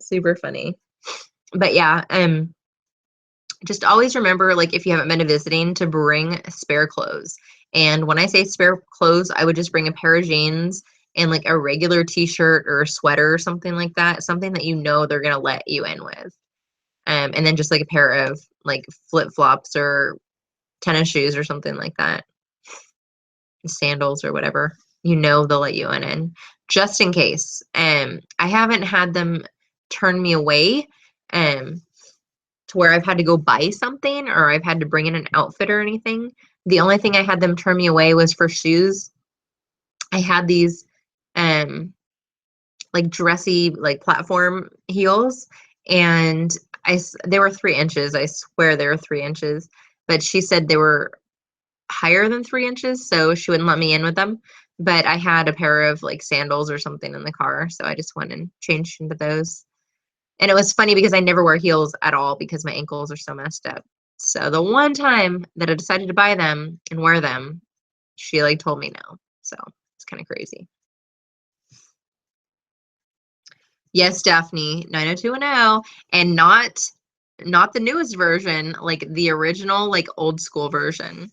Super funny. But yeah, just always remember, like, if you haven't been to visiting, to bring spare clothes. And when I say spare clothes, I would just bring a pair of jeans and like a regular t-shirt or a sweater or something like that, something that you know they're gonna let you in with. And then just like a pair of like flip-flops or tennis shoes or something like that, sandals or whatever. You know they'll let you in, just in case. I haven't had them turn me away. To where I've had to go buy something or I've had to bring in an outfit or anything. The only thing I had them turn me away was for shoes. I had these like dressy like platform heels, and they were 3 inches. I swear they were 3 inches, but she said they were higher than 3 inches, so she wouldn't let me in with them. But I had a pair of like sandals or something in the car, so I just went and changed into those. And it was funny because I never wear heels at all because my ankles are so messed up. So the one time that I decided to buy them and wear them, she like told me no. So it's kind of crazy. Yes, Daphne, 90210, and not the newest version, like the original, like old school version,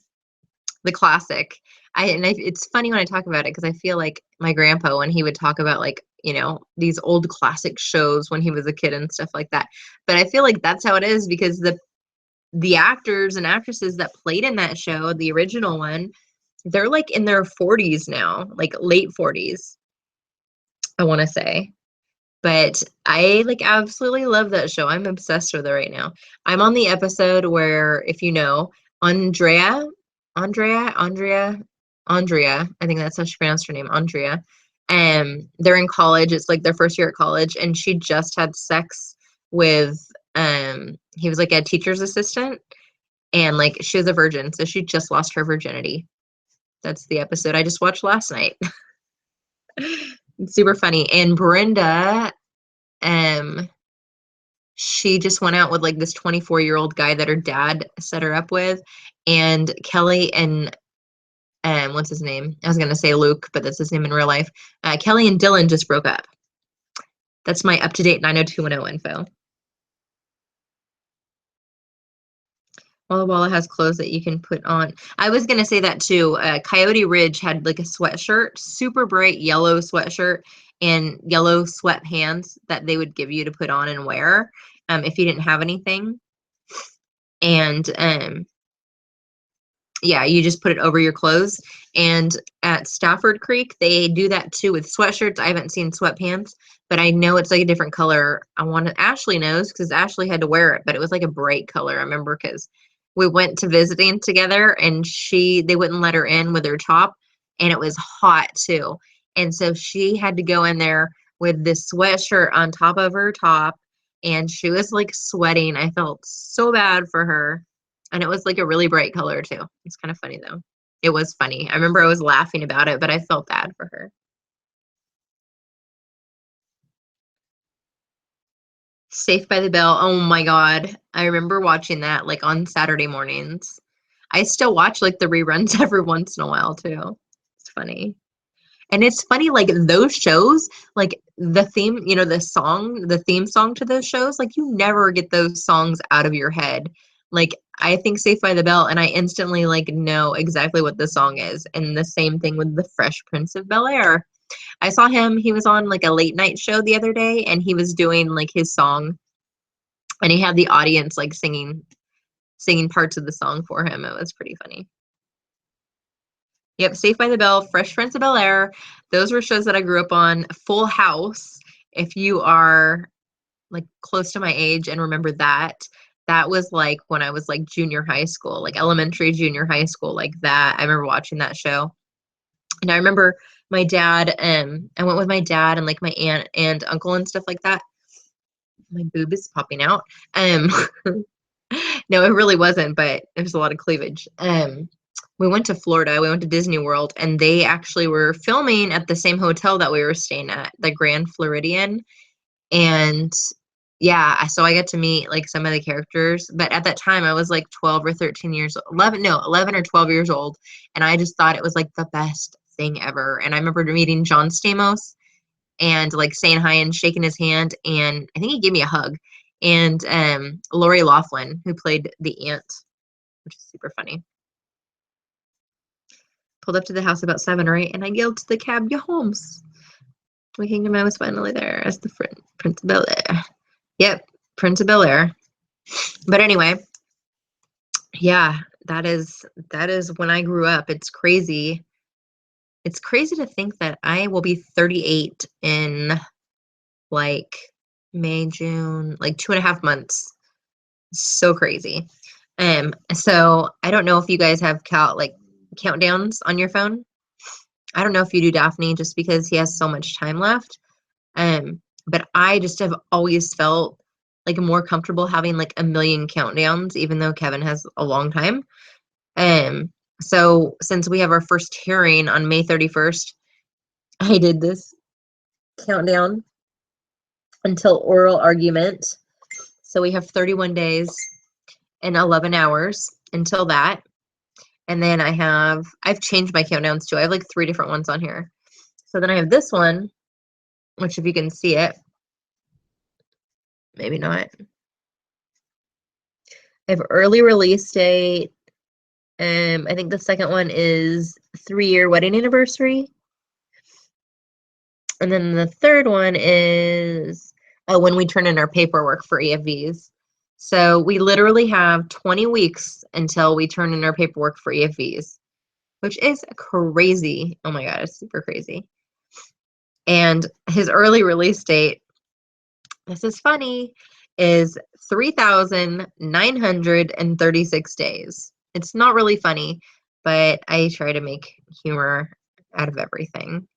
the classic. It's funny when I talk about it because I feel like my grandpa when he would talk about like these old classic shows when he was a kid and stuff like that. But I feel like that's how it is because the actors and actresses that played in that show, the original one, they're like in their 40s now, like late 40s, I want to say. But I like absolutely love that show. I'm obsessed with it right now. I'm on the episode where, if you know, Andrea, Andrea, Andrea, I think that's how she pronounced her name, Andrea. They're in college. It's like their first year at college, and she just had sex with he was like a teacher's assistant, and like she was a virgin, so she just lost her virginity. That's the episode I just watched last night. It's super funny. And Brenda, um, she just went out with like this 24-year-old guy that her dad set her up with. And Kelly and what's his name? I was gonna say Luke, but that's his name in real life. Kelly and Dylan just broke up. That's my up-to-date 90210 info. Walla Walla has clothes that you can put on. I was gonna say that too. Coyote Ridge had like a sweatshirt, super bright yellow sweatshirt and yellow sweatpants that they would give you to put on and wear if you didn't have anything. And yeah, you just put it over your clothes. And at Stafford Creek, they do that too with sweatshirts. I haven't seen sweatpants, but I know it's like a different color. Ashley knows because Ashley had to wear it, but it was like a bright color. I remember because we went to visiting together and they wouldn't let her in with her top, and it was hot too. And so she had to go in there with this sweatshirt on top of her top, and she was like sweating. I felt so bad for her. And it was like a really bright color too. It's kind of funny though. It was funny. I remember I was laughing about it, but I felt bad for her. Saved by the Bell. Oh my God. I remember watching that like on Saturday mornings. I still watch like the reruns every once in a while too. It's funny. And it's funny, like those shows, like the theme, the theme song to those shows, like you never get those songs out of your head. Like I think Saved by the Bell, and I instantly like know exactly what the song is. And the same thing with the Fresh Prince of Bel-Air. I saw him, he was on like a late night show the other day, and he was doing like his song, and he had the audience like singing parts of the song for him. It was pretty funny. Yep, Saved by the Bell, Fresh Prince of Bel-Air. Those were shows that I grew up on. Full House, if you are like close to my age and remember that, that was like when I was like junior high school, like elementary, junior high school, like that. I remember watching that show. And I remember my dad, I went with my dad and like my aunt and uncle and stuff like that. My boob is popping out. Um, no, it really wasn't, but there's a lot of cleavage. We went to Florida, we went to Disney World, and they actually were filming at the same hotel that we were staying at, the Grand Floridian. And yeah, so I got to meet like some of the characters, but at that time I was like 12 or 13 years, 11, no, 11 or 12 years old. And I just thought it was like the best thing ever. And I remember meeting John Stamos and like saying hi and shaking his hand. And I think he gave me a hug. And Lori Loughlin, who played the aunt, which is super funny. Pulled up to the house about 7 or 8, and I yelled to the cab, "Yo, Holmes!" My kingdom, I was finally there as the Prince of Bel-Air. Yep, Prince of Bel-Air. But anyway, yeah, that is when I grew up. It's crazy. It's crazy to think that I will be 38 in like May, June, like 2.5 months. So crazy. So I don't know if you guys have countdowns on your phone. I don't know if you do, Daphne, just because he has so much time left. But I just have always felt like more comfortable having like a million countdowns, even though Kevin has a long time. Um, so since we have our first hearing on May 31st, I did this countdown until oral argument. So we have 31 days and 11 hours until that. And then I've changed my countdowns too. I have like 3 different ones on here. So then I have this one, which if you can see it, maybe not. I have early release date. I think the second one is 3-year wedding anniversary. And then the third one is when we turn in our paperwork for EFVs. So we literally have 20 weeks until we turn in our paperwork for EFVs, which is crazy. Oh my God, it's super crazy. And his early release date, this is funny, is 3,936 days. It's not really funny, but I try to make humor out of everything.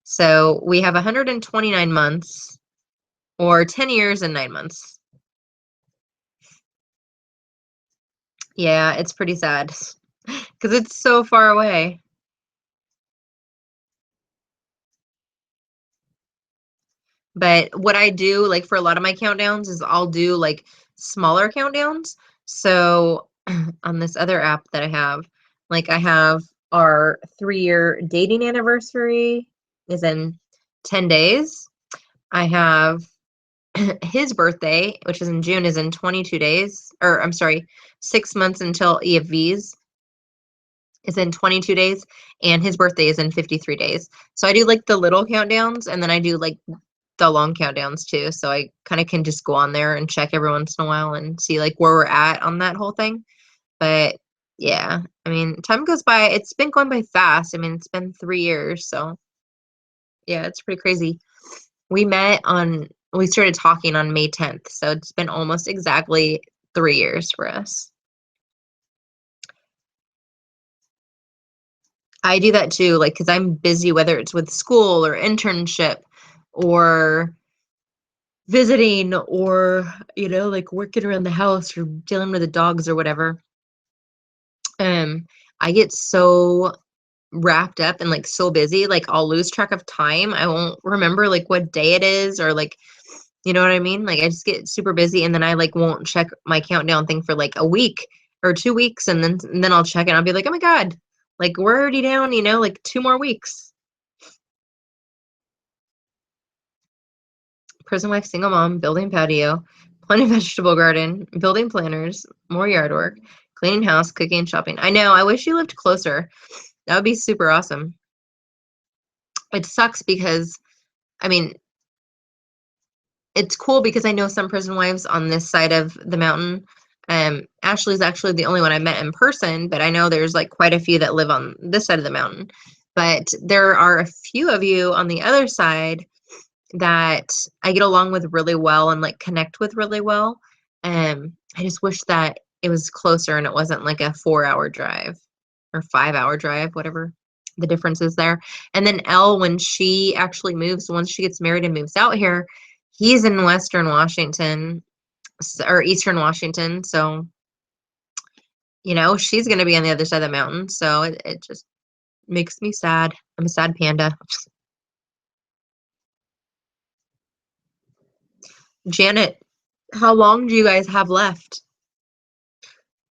So we have 129 months, or 10 years and 9 months. Yeah, it's pretty sad because it's so far away. But what I do, like for a lot of my countdowns, is I'll do like smaller countdowns. So on this other app that I have, like I have our 3-year dating anniversary is in 10 days. I have his birthday, which is in June, is in 22 days. Or I'm sorry, 6 months until EFVs is in 22 days. And his birthday is in 53 days. So I do like the little countdowns, and then I do like the long countdowns too. So I kind of can just go on there and check every once in a while and see like where we're at on that whole thing. But yeah, I mean, time goes by. It's been going by fast. I mean, it's been 3 years. So yeah, it's pretty crazy. We started talking on May 10th. So it's been almost exactly 3 years for us. I do that too, like, because I'm busy, whether it's with school or internship or visiting or, like working around the house or dealing with the dogs or whatever. I get so wrapped up and like so busy, like I'll lose track of time. I won't remember like what day it is or like You know what I mean? Like I just get super busy and then I like won't check my countdown thing for like a week or 2 weeks and then I'll check it and I'll be like, oh my God, like we're already down, like 2 more weeks. Prison wife, single mom, building patio, planting vegetable garden, building planters, more yard work, cleaning house, cooking, shopping. I know, I wish you lived closer. That would be super awesome. It sucks because, I mean, it's cool because I know some prison wives on this side of the mountain. Ashley's actually the only one I met in person, but I know there's like quite a few that live on this side of the mountain. But there are a few of you on the other side that I get along with really well and like connect with really well. I just wish that it was closer and it wasn't like a 4 hour drive or 5 hour drive, whatever the difference is there. And then Elle, when she actually moves, once she gets married and moves out here, he's in Western Washington or Eastern Washington. So, she's going to be on the other side of the mountain. So it just makes me sad. I'm a sad panda. Janet, how long do you guys have left?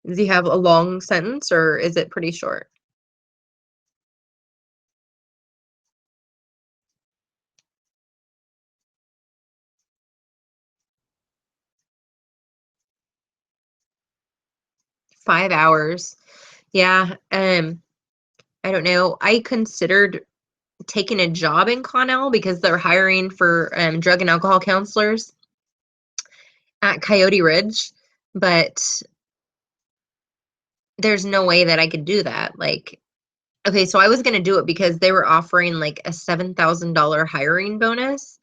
Does he have a long sentence or is it pretty short? Five hours. Yeah. I don't know. I considered taking a job in Connell because they're hiring for drug and alcohol counselors at Coyote Ridge, but there's no way that I could do that. Like, okay, so I was gonna do it because they were offering like a $7,000 hiring bonus.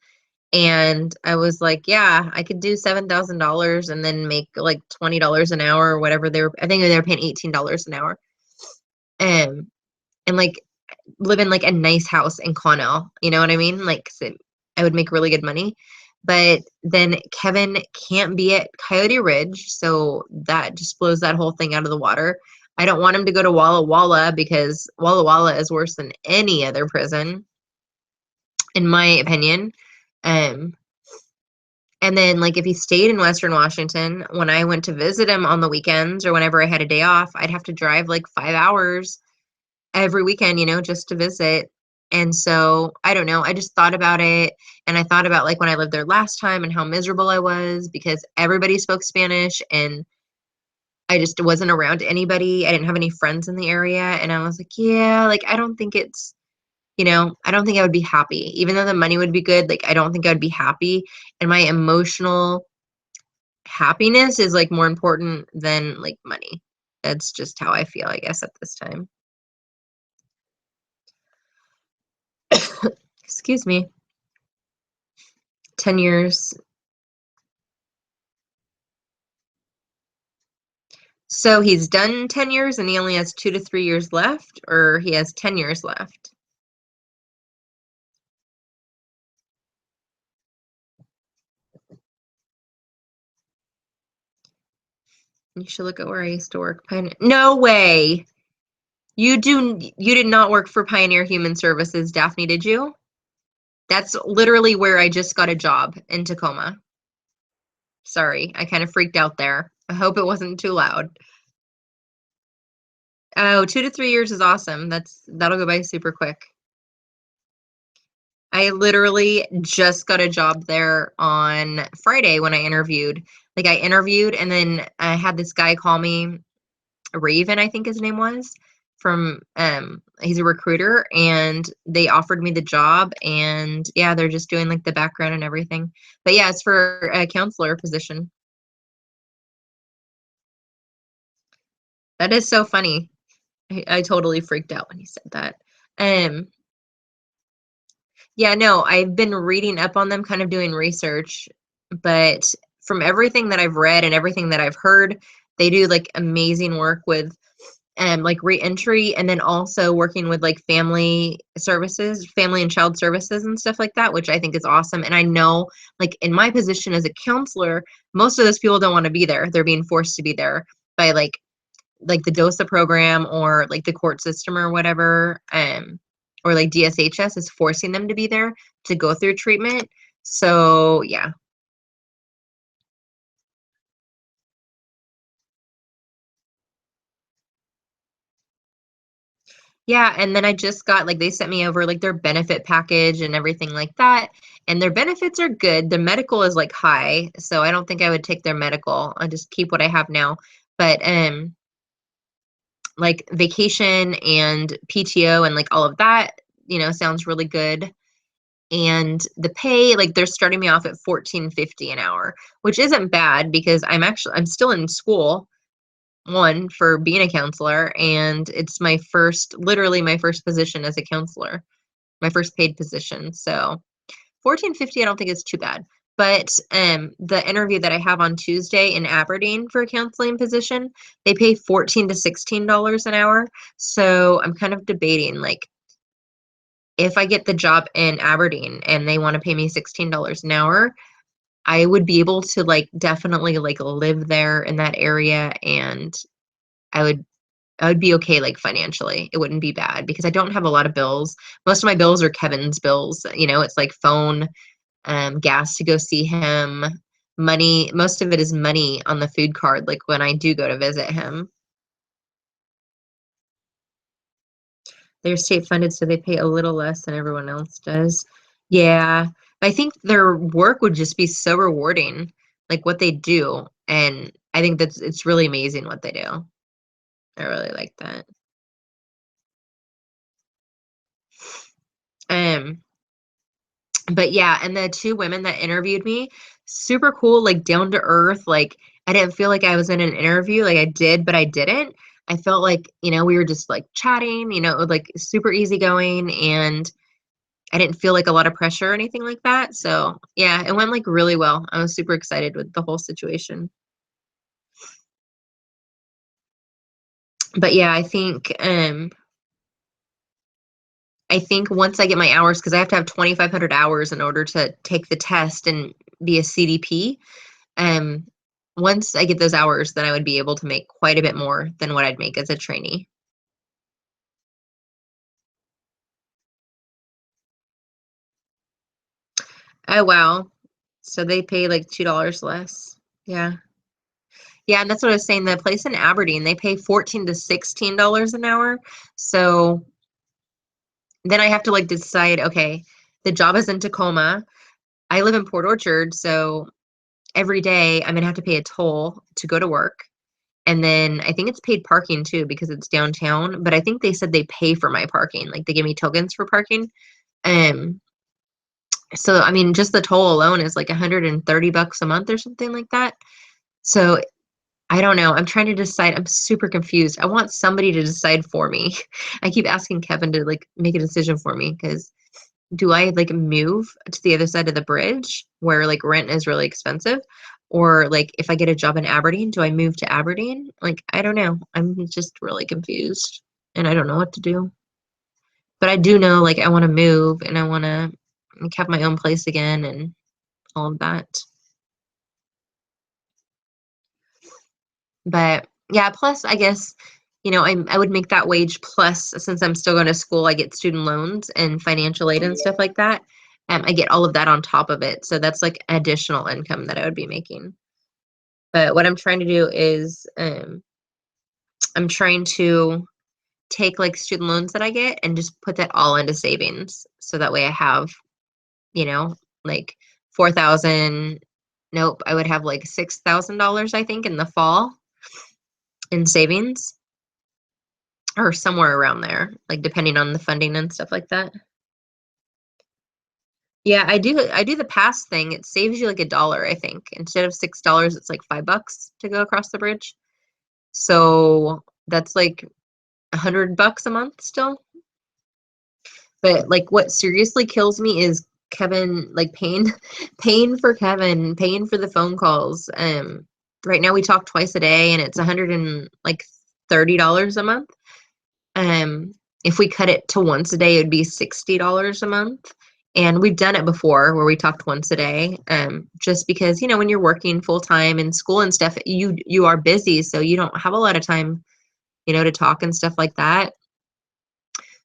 And I was like, yeah, I could do $7,000 and then make like $20 an hour or whatever I think they were paying $18 an hour. Um, and like live in like a nice house in Connell, you know what I mean? Like, so I would make really good money. But then Kevin can't be at Coyote Ridge, so that just blows that whole thing out of the water. I don't want him to go to Walla Walla because Walla Walla is worse than any other prison, in my opinion. Um, And then, like, if he stayed in Western Washington, when I went to visit him on the weekends or whenever I had a day off, I'd have to drive like 5 hours every weekend, just to visit. And so, I don't know. I just thought about it. And I thought about like when I lived there last time and how miserable I was because everybody spoke Spanish and I just wasn't around anybody. I didn't have any friends in the area. And I was like, yeah, like, I don't think I don't think I would be happy. Even though the money would be good, like, I don't think I would be happy. And my emotional happiness is like more important than like money. That's just how I feel, I guess, at this time. Excuse me. 10 years. So he's done 10 years and he only has 2 to 3 years left, or he has 10 years left. You should look at where I used to work. No way. You did not work for Pioneer Human Services, Daphne, did you? That's literally where I just got a job in Tacoma. Sorry, I kind of freaked out there. I hope it wasn't too loud. Oh, 2 to 3 years is awesome. That'll go by super quick. I literally just got a job there on Friday when I interviewed. Like I interviewed and then I had this guy call me, Raven, I think his name was, from he's a recruiter and they offered me the job and yeah, they're just doing like the background and everything. But yeah, it's for a counselor position. That is so funny. I totally freaked out when he said that. Um, Yeah, no, I've been reading up on them, kind of doing research, but from everything that I've read and everything that I've heard, they do like amazing work with like reentry and then also working with like family services, family and child services and stuff like that, which I think is awesome. And I know like in my position as a counselor, most of those people don't want to be there. They're being forced to be there by like the DOSA program or like the court system or whatever, or like DSHS is forcing them to be there to go through treatment. So yeah, Yeah, and then I just got like they sent me over like their benefit package and everything like that. And their benefits are good. The medical is like high, so I don't think I would take their medical. I'll just keep what I have now. But like vacation and PTO and like all of that, sounds really good. And the pay, like they're starting me off at 14.50 an hour, which isn't bad because I'm still in school, one for being a counselor, and it's literally my first position as a counselor, my first paid position. So 14.50 I don't think is too bad. But the interview that I have on Tuesday in Aberdeen for a counseling position, they pay $14 to $16 an hour. So I'm kind of debating like if I get the job in Aberdeen and they want to pay me $16 an hour, I would be able to like definitely like live there in that area, and I would I would be okay like financially. It wouldn't be bad because I don't have a lot of bills. Most of my bills are Kevin's bills. It's like phone, gas to go see him, money. Most of it is money on the food card, like when I do go to visit him. They're state funded, so they pay a little less than everyone else does. Yeah. I think their work would just be so rewarding, like what they do. And I think it's really amazing what they do. I really like that. Um, but yeah, and the two women that interviewed me, super cool, like down to earth. Like I didn't feel like I was in an interview. Like I did, but I didn't. I felt like, we were just like chatting, like super easygoing, and I didn't feel like a lot of pressure or anything like that. So yeah, it went like really well. I was super excited with the whole situation. But yeah, I think once I get my hours, because I have to have 2,500 hours in order to take the test and be a CDP. Um, Once I get those hours, then I would be able to make quite a bit more than what I'd make as a trainee. Oh wow. So they pay like $2 less. Yeah. Yeah, and that's what I was saying. The place in Aberdeen, they pay $14 to $16 an hour. So then I have to like decide, okay, the job is in Tacoma. I live in Port Orchard, so every day I'm gonna have to pay a toll to go to work. And then I think it's paid parking too because it's downtown, but I think they said they pay for my parking. Like they give me tokens for parking. Um, so I mean, just the toll alone is like 130 bucks a month or something like that. So I don't know. I'm trying to decide. I'm super confused. I want somebody to decide for me. I keep asking Kevin to like make a decision for me because do I like move to the other side of the bridge where like rent is really expensive? Or like if I get a job in Aberdeen, do I move to Aberdeen? Like, I don't know. I'm just really confused and I don't know what to do. But I do know like I want to move and I want to have my own place again and all of that. But yeah, plus I guess, I would make that wage plus since I'm still going to school, I get student loans and financial aid and stuff like that. I get all of that on top of it. So that's like additional income that I would be making. But what I'm trying to do is I'm trying to take like student loans that I get and just put that all into savings. So that way I have, you know, like 4,000. Nope, I would have like $6,000, I think, in the fall in savings or somewhere around there, like depending on the funding and stuff like that. Yeah, I do the pass thing. It saves you like $1, I think. Instead of $6, it's like $5 to go across the bridge. So that's like $100 a month still. But like what seriously kills me is Kevin, like paying for Kevin, paying for the phone calls. Right now we talk twice a day and it's 100 and like $30 a month. Um, if we cut it to once a day, it would be $60 a month. And we've done it before where we talked once a day. Just because, when you're working full time in school and stuff, you are busy, so you don't have a lot of time, to talk and stuff like that.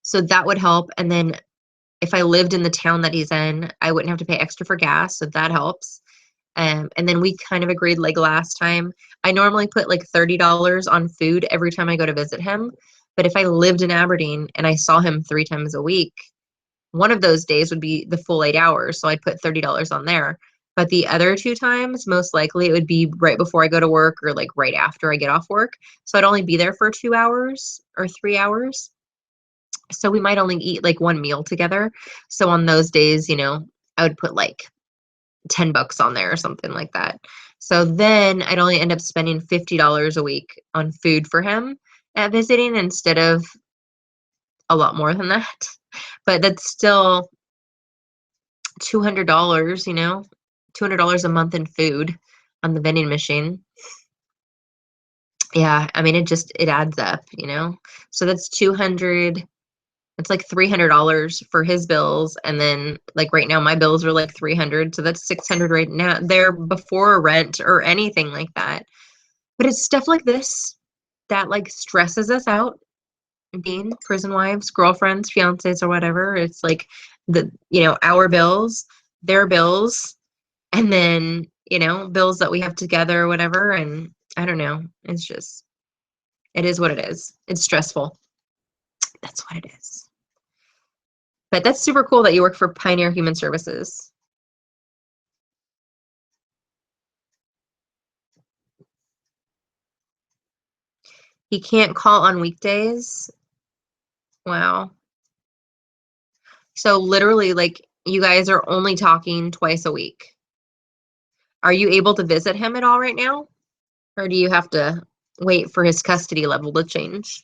So that would help. And then if I lived in the town that he's in, I wouldn't have to pay extra for gas, so that helps. And then we kind of agreed like last time, I normally put like $30 on food every time I go to visit him. But if I lived in Aberdeen and I saw him 3 times a week, one of those days would be the full 8 hours. So I'd put $30 on there. But the other 2 times, most likely it would be right before I go to work or like right after I get off work. So I'd only be there for 2 hours or 3 hours. So we might only eat like one meal together. So on those days, I would put like $10 on there or something like that. So then I'd only end up spending $50 a week on food for him at visiting instead of a lot more than that. But that's still $200, $200 a month in food on the vending machine. Yeah, I mean it adds up. So that's 200. It's like $300 for his bills, and then like right now my bills are like 300, so that's 600 right now there before rent or anything like that. But it's stuff like this that like stresses us out, being prison wives, girlfriends, fiancés, or whatever. It's like our bills, their bills, and then bills that we have together or whatever. And I don't know, it is what it is. It's stressful. That's what it is. But that's super cool that you work for Pioneer Human Services. He can't call on weekdays. Wow. So literally, like, you guys are only talking twice a week. Are you able to visit him at all right now? Or do you have to wait for his custody level to change?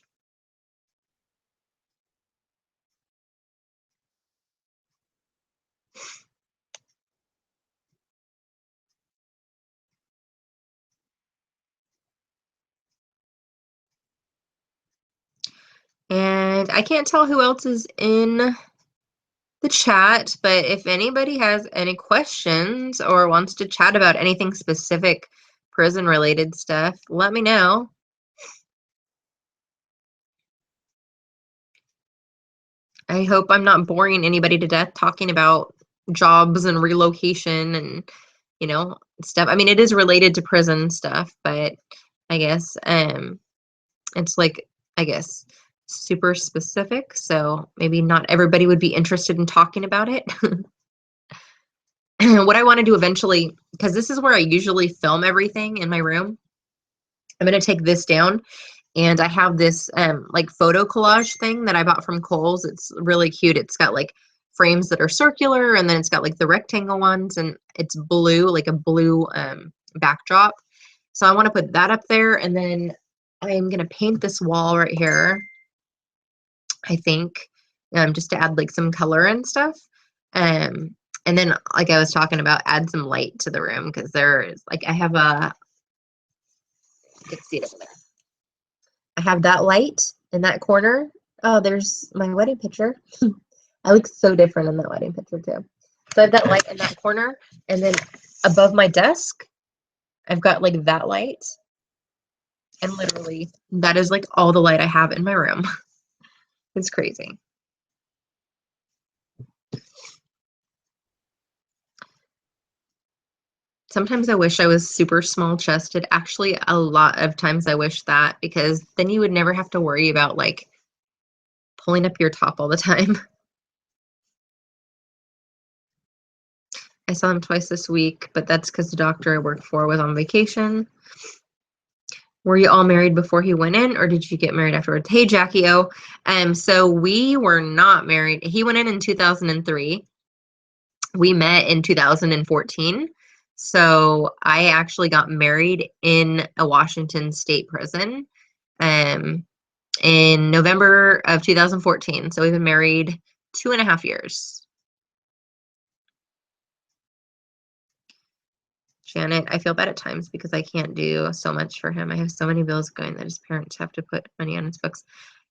And I can't tell who else is in the chat, but if anybody has any questions or wants to chat about anything specific prison related stuff, let me know. I hope I'm not boring anybody to death talking about jobs and relocation and stuff. I mean, it is related to prison stuff, but I guess it's like, I guess, super specific, so maybe not everybody would be interested in talking about it. What I want to do eventually, because this is where I usually film everything in my room, I'm going to take this down, and I have this like photo collage thing that I bought from Kohl's. It's really cute. It's got like frames that are circular, and then it's got like the rectangle ones, and it's blue, like a blue backdrop. So I want to put that up there, and then I'm going to paint this wall right here, I think, just to add like some color and stuff. And then, like I was talking about, add some light to the room, because there's like, I have you can see it over there. I have that light in that corner. Oh, there's my wedding picture. I look so different in that wedding picture too. So I have that light in that corner, and then above my desk, I've got like that light. And literally, that is like all the light I have in my room. It's crazy. Sometimes I wish I was super small chested. Actually, a lot of times I wish that, because then you would never have to worry about like pulling up your top all the time. I saw him twice this week, but that's because the doctor I worked for was on vacation. Were you all married before he went in, or did you get married afterwards? Hey, Jackie O. So we were not married. He went in 2003. We met in 2014. So I actually got married in a Washington state prison in November of 2014. So we've been married 2.5 years. Janet, I feel bad at times because I can't do so much for him. I have so many bills going that his parents have to put money on his books.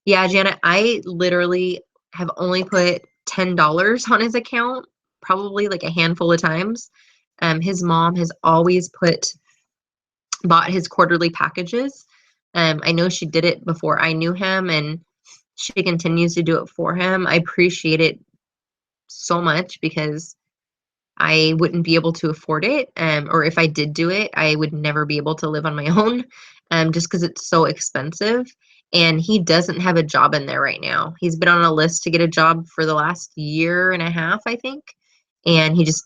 Yeah, Janet, I literally have only put $10 on his account, probably like a handful of times. His mom has always bought his quarterly packages. I know she did it before I knew him, and she continues to do it for him. I appreciate it so much, because I wouldn't be able to afford it, or if I did do it, I would never be able to live on my own, just because it's so expensive. and he doesn't have a job in there right now. He's been on a list to get a job for the last year and a half, I think, and he just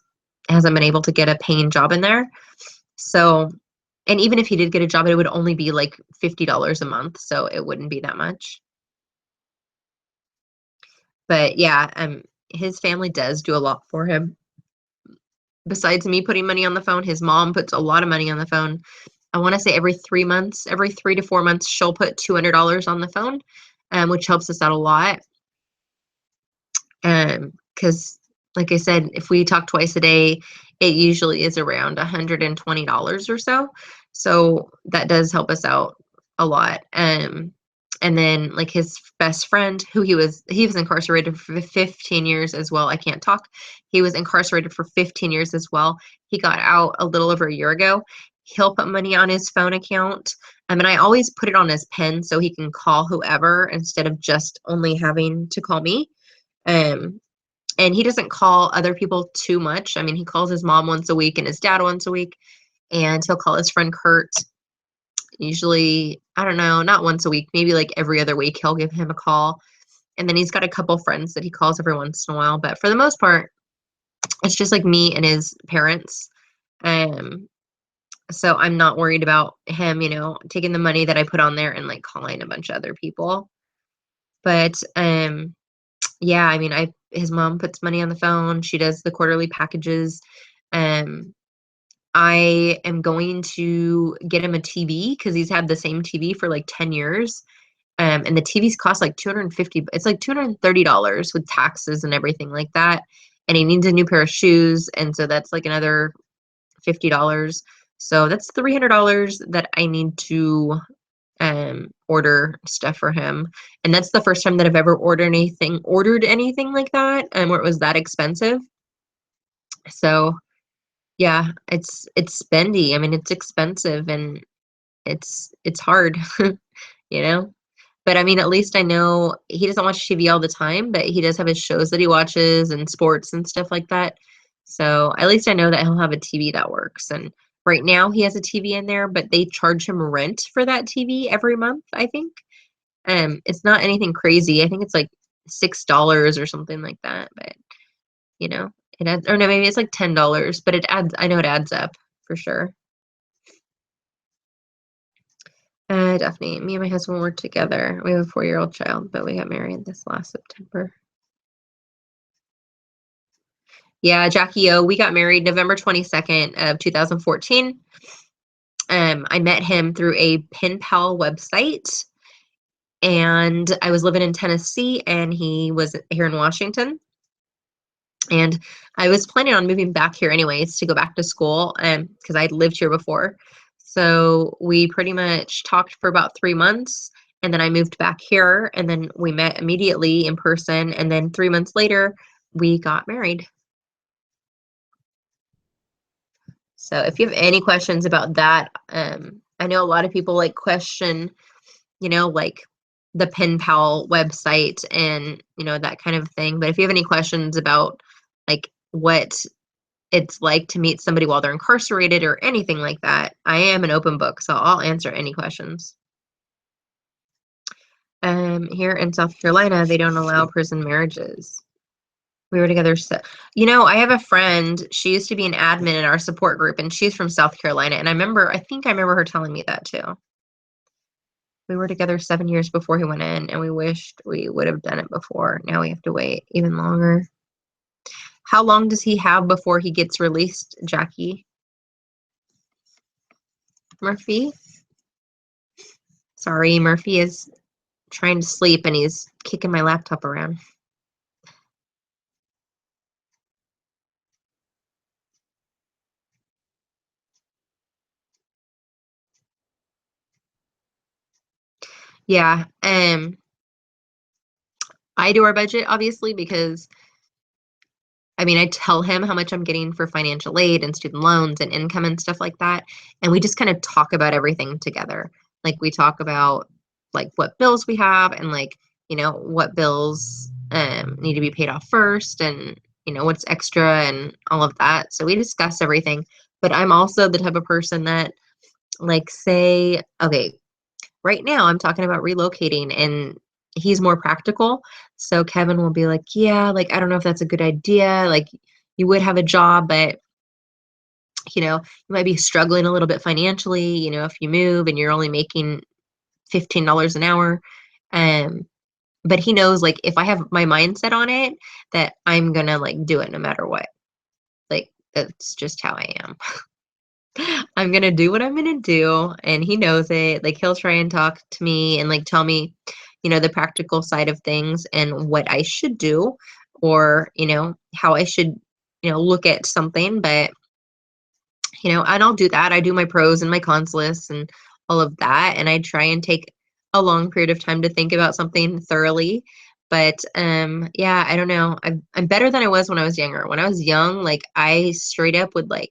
hasn't been able to get a paying job in there. So, and even if he did get a job, it would only be like $50 a month, so it wouldn't be that much. But yeah, his family does do a lot for him. Besides me putting money on the phone, his mom puts a lot of money on the phone. I want to say every 3 months, every 3 to 4 months, she'll put $200 on the phone, which helps us out a lot. Because, like I said, if we talk twice a day, it usually is around $120 or so. So that does help us out a lot. And then like his best friend, who he was incarcerated for 15 years as well. I can't talk. He was incarcerated for 15 years as well. He got out a little over a year ago. He'll put money on his phone account. I mean, I always put it on his pen so he can call whoever instead of just only having to call me. Um, and he doesn't call other people too much. I mean, he calls his mom once a week and his dad once a week, and he'll call his friend Kurt usually, I don't know, not once a week, maybe like every other week he'll give him a call. And then he's got a couple friends that he calls every once in a while, but for the most part, it's just like me and his parents. Um, so I'm not worried about him, taking the money that I put on there and like calling a bunch of other people. But yeah, I mean, I his mom puts money on the phone. She does the quarterly packages. Um, I am going to get him a TV because he's had the same TV for like 10 years. And the TVs cost like 250, it's like $230 with taxes and everything like that. And he needs a new pair of shoes. And so that's like another $50. So that's $300 that I need to order stuff for him. And that's the first time that I've ever ordered anything like that, where it was that expensive. So yeah, it's spendy. I mean, it's expensive and it's hard, you know? But I mean, at least I know he doesn't watch TV all the time, but he does have his shows that he watches and sports and stuff like that. So at least I know that he'll have a TV that works. And right now he has a TV in there, but they charge him rent for that TV every month, I think. It's not anything crazy. I think it's like $6 or something like that. But you know, it adds, or no, maybe it's like $10, but it adds. I know it adds up for sure. Definitely. Me and my husband were together. We have a 4-year-old child, but we got married this last September. Yeah, Jackie O. We got married November 22nd of 2014. I met him through a pen pal website, and I was living in Tennessee, and he was here in Washington. And I was planning on moving back here anyways to go back to school, because I'd lived here before. So we pretty much talked for about 3 months, and then I moved back here, and then we met immediately in person, and then 3 months later, we got married. So if you have any questions about that, I know a lot of people like question, like the pen pal website and that kind of thing. But if you have any questions about like what it's like to meet somebody while they're incarcerated or anything like that, I am an open book, so I'll answer any questions. Here in South Carolina, they don't allow prison marriages. We were together. So, I have a friend. She used to be an admin in our support group, and she's from South Carolina. And I think I remember her telling me that too. We were together 7 years before he went in, and we wished we would have done it before. Now we have to wait even longer. How long does he have before he gets released, Jackie? Murphy? Sorry, Murphy is trying to sleep and he's kicking my laptop around. Yeah, I do our budget obviously because I mean I tell him how much I'm getting for financial aid and student loans and income and stuff like that, and we just kind of talk about everything together. Like we talk about like what bills we have and like what bills need to be paid off first and what's extra and all of that. So we discuss everything. But I'm also the type of person that like say okay, right now I'm talking about relocating, and he's more practical. So Kevin will be like, yeah, like, I don't know if that's a good idea. Like, you would have a job, but you might be struggling a little bit financially, if you move and you're only making $15 an hour. Um, but he knows, like, if I have my mindset on it, that I'm gonna like do it no matter what. Like, that's just how I am. I'm gonna do what I'm gonna do, and he knows it. Like, he'll try and talk to me and like tell me, the practical side of things and what I should do, or how I should, look at something. But and I'll do that. I do my pros and my cons lists and all of that, and I try and take a long period of time to think about something thoroughly. But yeah, I don't know. I'm better than I was when I was younger. When I was young, like, I straight up would like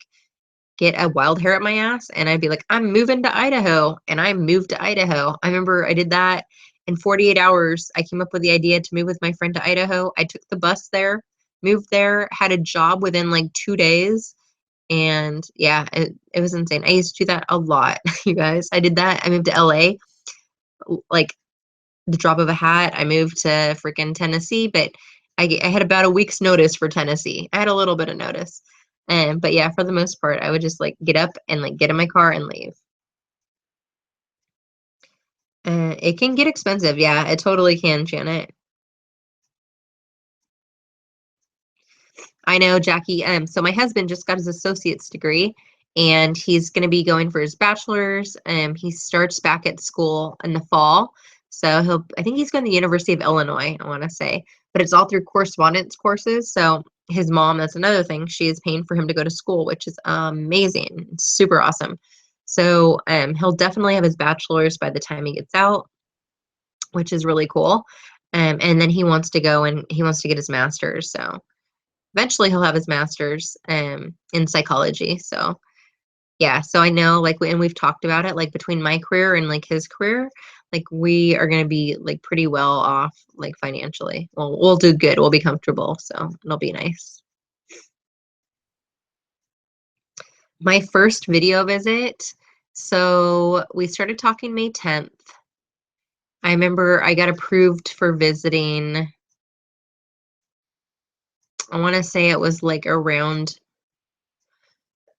get a wild hair at my ass and I'd be like, I'm moving to Idaho. And I moved to Idaho. I remember I did that in 48 hours. I came up with the idea to move with my friend to Idaho. I took the bus there, moved there, had a job within like 2 days. And yeah, it was insane. I used to do that a lot, you guys. I did that. I moved to LA, like the drop of a hat. I moved to freaking Tennessee, but I had about a week's notice for Tennessee. I had a little bit of notice. But yeah, for the most part, I would just like get up and like get in my car and leave. It can get expensive. Yeah, it totally can, Janet. I know, Jackie. So my husband just got his associate's degree, and he's going to be going for his bachelor's. He starts back at school in the fall. So I think he's going to the University of Illinois, I want to say, but it's all through correspondence courses. So his mom, that's another thing, she is paying for him to go to school, which is amazing. It's super awesome. So he'll definitely have his bachelor's by the time he gets out, which is really cool. And then he wants to go and he wants to get his master's. So eventually he'll have his master's in psychology. So yeah, so I know, like, and we've talked about it, like, between my career and like his career, like, we are going to be like pretty well off, like, financially. Well, we'll do good. We'll be comfortable. So it'll be nice. My first video visit. So we started talking May 10th. I remember I got approved for visiting. I want to say it was like around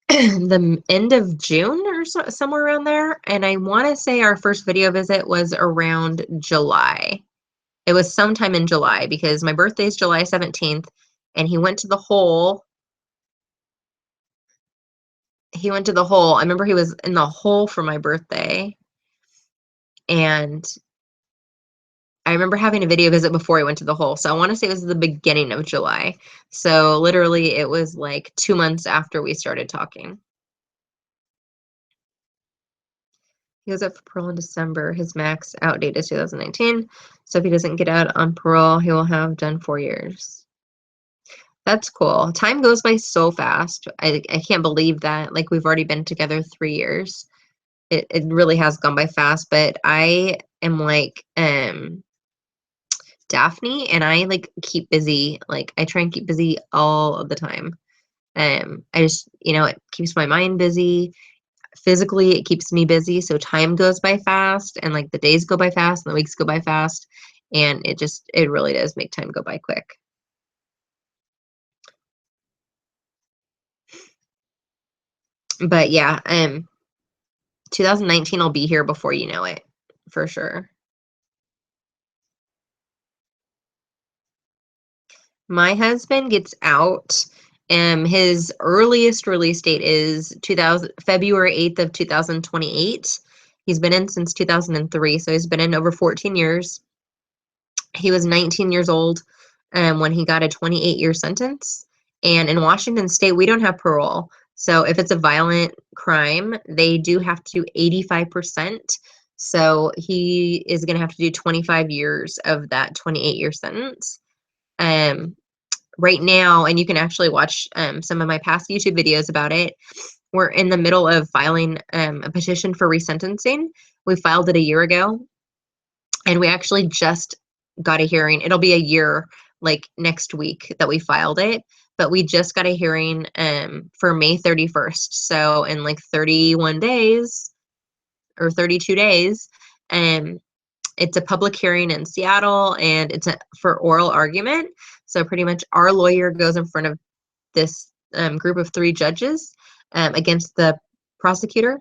the end of June or somewhere around there. And I want to say our first video visit was around July. It was sometime in July because my birthday is July 17th, and he went to the hole. He went to the hole. I remember he was in the hole for my birthday. And I remember having a video visit before he went to the hole. So I want to say it was the beginning of July. So literally it was like 2 months after we started talking. He goes up for parole in December. His max out date is 2019. So if he doesn't get out on parole, he will have done 4 years. That's cool. Time goes by so fast. I can't believe that. Like, we've already been together 3 years. It really has gone by fast. But I am like Daphne, and I like keep busy. Like, I try and keep busy all of the time. I just, it keeps my mind busy. Physically, it keeps me busy. So time goes by fast, and like the days go by fast, and the weeks go by fast, and it really does make time go by quick. But yeah, 2019 will be here before you know it, for sure. My husband gets out. His earliest release date is February 8th of 2028. He's been in since 2003, so he's been in over 14 years. He was 19 years old when he got a 28-year sentence. And in Washington State, we don't have parole. So if it's a violent crime, they do have to do 85%. So he is going to have to do 25 years of that 28-year sentence. Um, right now, and you can actually watch some of my past YouTube videos about it. We're in the middle of filing a petition for resentencing. We filed it a year ago, and we actually just got a hearing. It'll be a year, like, next week that we filed it, but we just got a hearing for May 31st. So in like 31 days or 32 days, It's a public hearing in Seattle, and it's for oral argument. So pretty much our lawyer goes in front of this group of 3 judges against the prosecutor.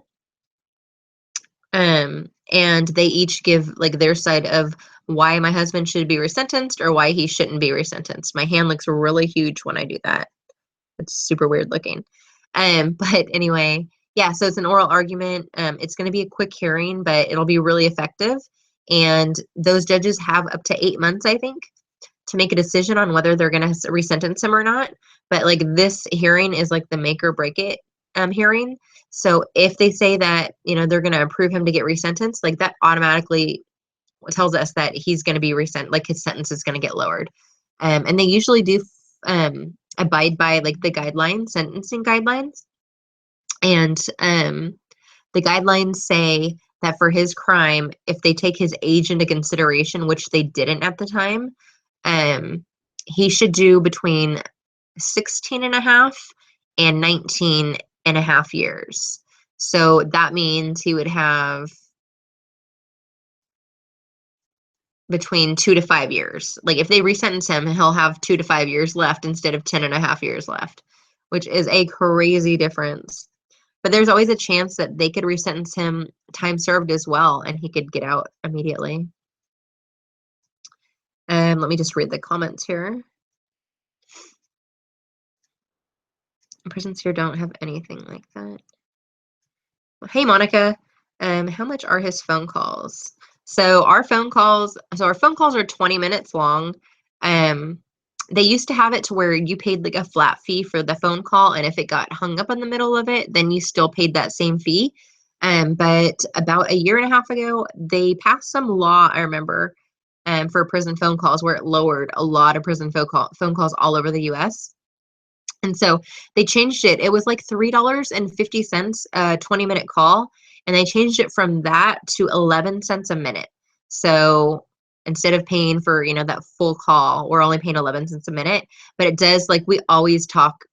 And they each give like their side of why my husband should be resentenced or why he shouldn't be resentenced. My hand looks really huge when I do that. It's super weird looking. But anyway, yeah, so it's an oral argument. It's going to be a quick hearing, but it'll be really effective. And those judges have up to 8 months, I think, to make a decision on whether they're going to resentence him or not. But like this hearing is like the make or break it hearing. So if they say that, they're going to approve him to get resentenced, like that automatically tells us that he's going to be like his sentence is going to get lowered. And they usually do abide by like the guidelines, sentencing guidelines. And the guidelines say that for his crime, if they take his age into consideration, which they didn't at the time, he should do between 16 and a half and 19 and a half years. So that means he would have between 2 to 5 years. Like if they resentence him, he'll have 2 to 5 years left instead of 10 and a half years left, which is a crazy difference. But there's always a chance that they could resentence him time served as well, and he could get out immediately. Let me just read the comments here. Prisons here don't have anything like that. Hey, Monica. How much are his phone calls? So our phone calls are 20 minutes long. They used to have it to where you paid like a flat fee for the phone call, and if it got hung up in the middle of it, then you still paid that same fee. But about a year and a half ago, they passed some law, I remember, for prison phone calls where it lowered a lot of prison phone calls all over the US. And so they changed it. It was like $3.50 a 20-minute call, and they changed it from that to 11 cents a minute. So instead of paying for, that full call, we're only paying 11 cents a minute. But it does, like, we always talk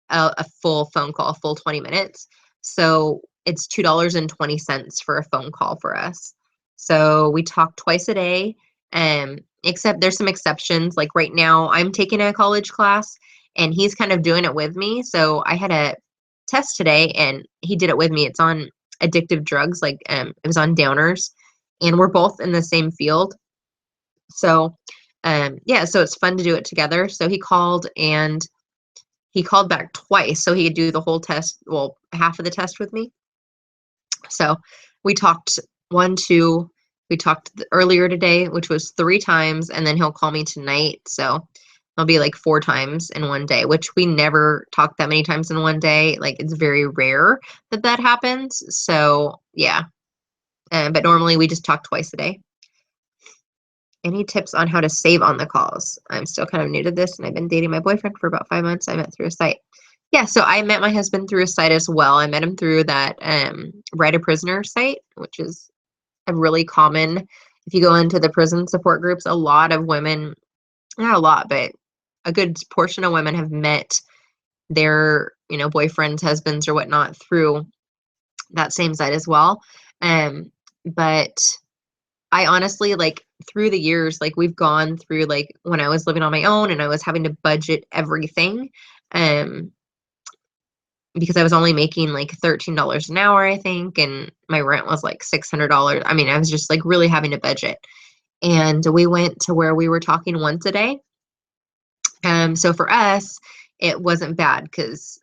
a full phone call, full 20 minutes. So it's $2.20 for a phone call for us. So we talk twice a day, except there's some exceptions. Like right now, I'm taking a college class, and he's kind of doing it with me. So I had a test today, and he did it with me. It's on addictive drugs, like it was on downers, and we're both in the same field. So yeah, so it's fun to do it together. So he called back twice so he could do the whole test, well, half of the test with me. So we talked earlier today, which was 3 times, and then he'll call me tonight. So it'll be like 4 times in one day, which we never talk that many times in one day. Like it's very rare that happens. So yeah, but normally we just talk twice a day. Any tips on how to save on the calls? I'm still kind of new to this, and I've been dating my boyfriend for about 5 months. I met through a site. Yeah, so I met my husband through a site as well. I met him through that Write a Prisoner site, which is a really common. If you go into the prison support groups, a lot of women, not a lot, but a good portion of women have met their, boyfriends, husbands, or whatnot through that same site as well. But I honestly, like, through the years, like, we've gone through, like, when I was living on my own and I was having to budget everything, because I was only making, like, $13 an hour, I think, and my rent was, like, $600. I mean, I was just, like, really having to budget. And we went to where we were talking once a day. So for us, it wasn't bad because,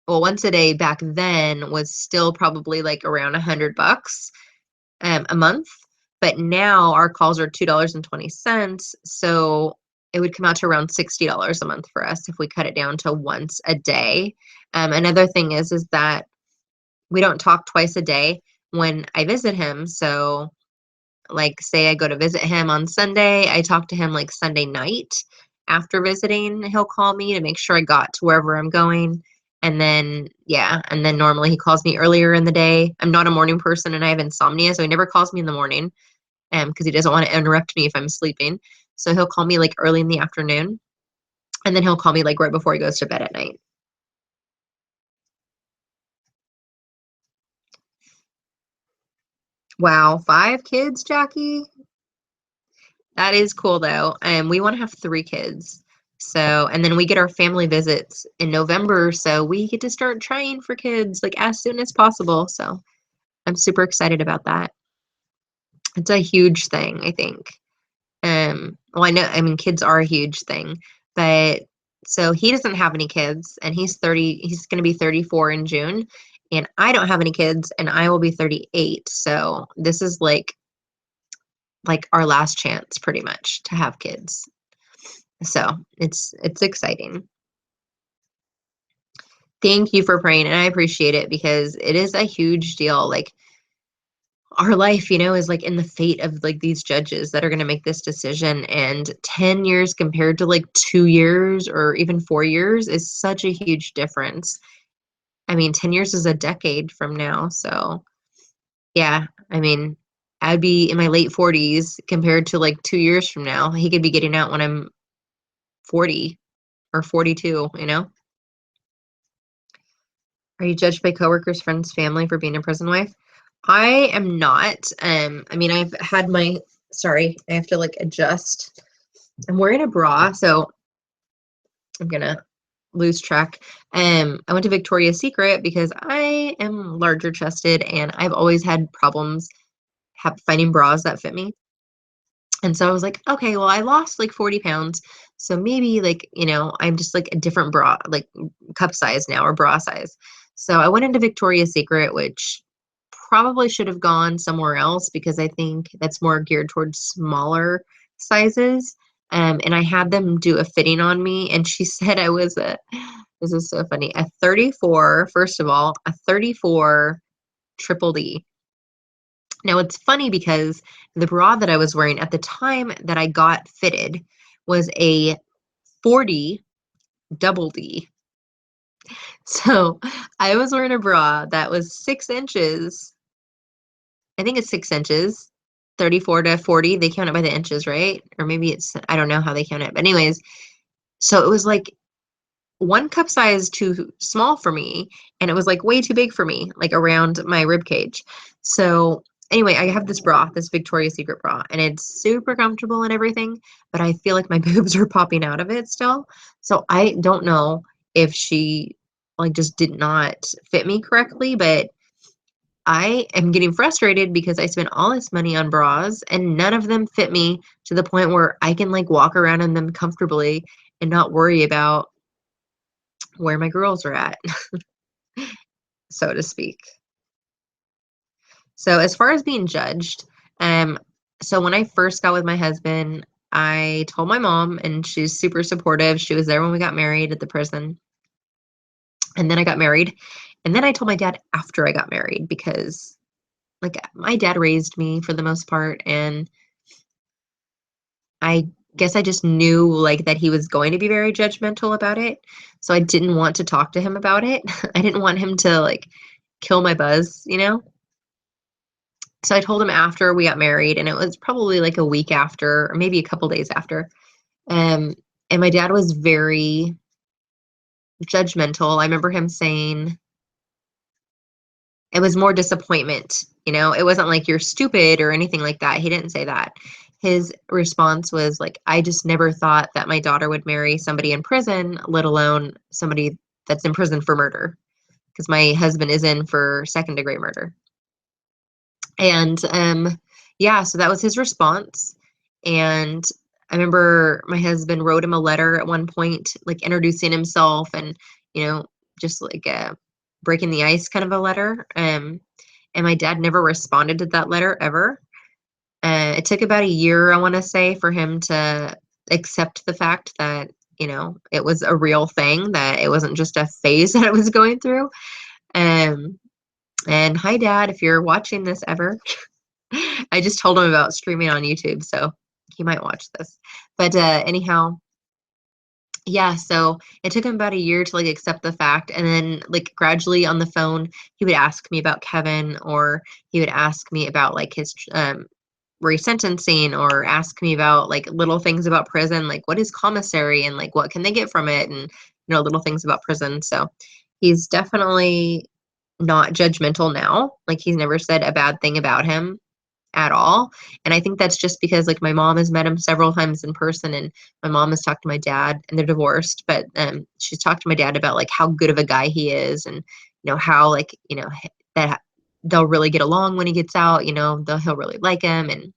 well, once a day back then was still probably, like, around $100 a month. But now our calls are $2.20, so it would come out to around $60 a month for us if we cut it down to once a day. Another thing is that we don't talk twice a day when I visit him. So, like, say I go to visit him on Sunday, I talk to him like Sunday night after visiting. He'll call me to make sure I got to wherever I'm going. And then, yeah, and then normally he calls me earlier in the day. I'm not a morning person and I have insomnia, so he never calls me in the morning because he doesn't want to interrupt me if I'm sleeping. So he'll call me like early in the afternoon, and then he'll call me like right before he goes to bed at night. Wow, 5 kids, Jackie? That is cool though. We want to have 3 kids. So, and then we get our family visits in November, so we get to start trying for kids like as soon as possible. So, I'm super excited about that. It's a huge thing, I think. Well, I mean, kids are a huge thing, but so he doesn't have any kids and he's going to be 34 in June, and I don't have any kids and I will be 38. So, this is like our last chance pretty much to have kids. So, it's exciting. Thank you for praying, and I appreciate it because it is a huge deal. Like our life, is like in the fate of like these judges that are going to make this decision. And 10 years compared to like 2 years or even 4 years is such a huge difference. I mean, 10 years is a decade from now. So, yeah, I mean, I'd be in my late 40s compared to like 2 years from now. He could be getting out when I'm 40 or 42, you know? Are you judged by coworkers, friends, family for being a prison wife? I am not. I mean, I've had my, sorry, I have to like adjust. I'm wearing a bra, so I'm gonna lose track. I went to Victoria's Secret because I am larger chested and I've always had problems finding bras that fit me. And so I was like, okay, well, I lost like 40 pounds. So maybe like, I'm just like a different bra, like cup size now or bra size. So I went into Victoria's Secret, which probably should have gone somewhere else because I think that's more geared towards smaller sizes. And I had them do a fitting on me, and she said I was this is so funny, a 34, first of all, a 34 triple D. Now it's funny because the bra that I was wearing at the time that I got fitted was a 40 double D. So I was wearing a bra that was 6 inches. I think it's 6 inches, 34 to 40. They count it by the inches, right? Or maybe I don't know how they count it. But anyways, so it was like one cup size too small for me, and it was like way too big for me, like around my rib cage. So anyway, I have this bra, this Victoria's Secret bra, and it's super comfortable and everything, but I feel like my boobs are popping out of it still. So I don't know if she like just did not fit me correctly, but I am getting frustrated because I spent all this money on bras and none of them fit me to the point where I can like walk around in them comfortably and not worry about where my girls are at, so to speak. So as far as being judged, um, so when I first got with my husband, I told my mom and she's super supportive. She was there when we got married at the prison. And then I got married. And then I told my dad after I got married because like my dad raised me for the most part, and I guess I just knew like that he was going to be very judgmental about it. So I didn't want to talk to him about it. I didn't want him to like kill my buzz. So I told him after we got married, and it was probably like a week after, or maybe a couple days after. Um, and my dad was very judgmental. I remember him saying it was more disappointment. It wasn't like you're stupid or anything like that. He didn't say that. His response was like, I just never thought that my daughter would marry somebody in prison, let alone somebody that's in prison for murder, because my husband is in for second-degree murder. And yeah, so that was his response. And I remember my husband wrote him a letter at one point, like introducing himself and, you know, just like breaking the ice kind of a letter. And my dad never responded to that letter ever. It took about a year, I want to say, for him to accept the fact that, it was a real thing, that it wasn't just a phase that I was going through. Um, and hi, Dad, if you're watching this ever. I just told him about streaming on YouTube, so he might watch this. But anyhow, yeah, so it took him about a year to like accept the fact, and then like gradually on the phone, he would ask me about Kevin, or he would ask me about like his resentencing, or ask me about like little things about prison, like what is commissary and like what can they get from it, and little things about prison. So he's definitely not judgmental now. Like he's never said a bad thing about him. at all. And I think that's just because like my mom has met him several times in person, and my mom has talked to my dad, and they're divorced, but she's talked to my dad about like how good of a guy he is, and how like that they'll really get along when he gets out. He'll really like him and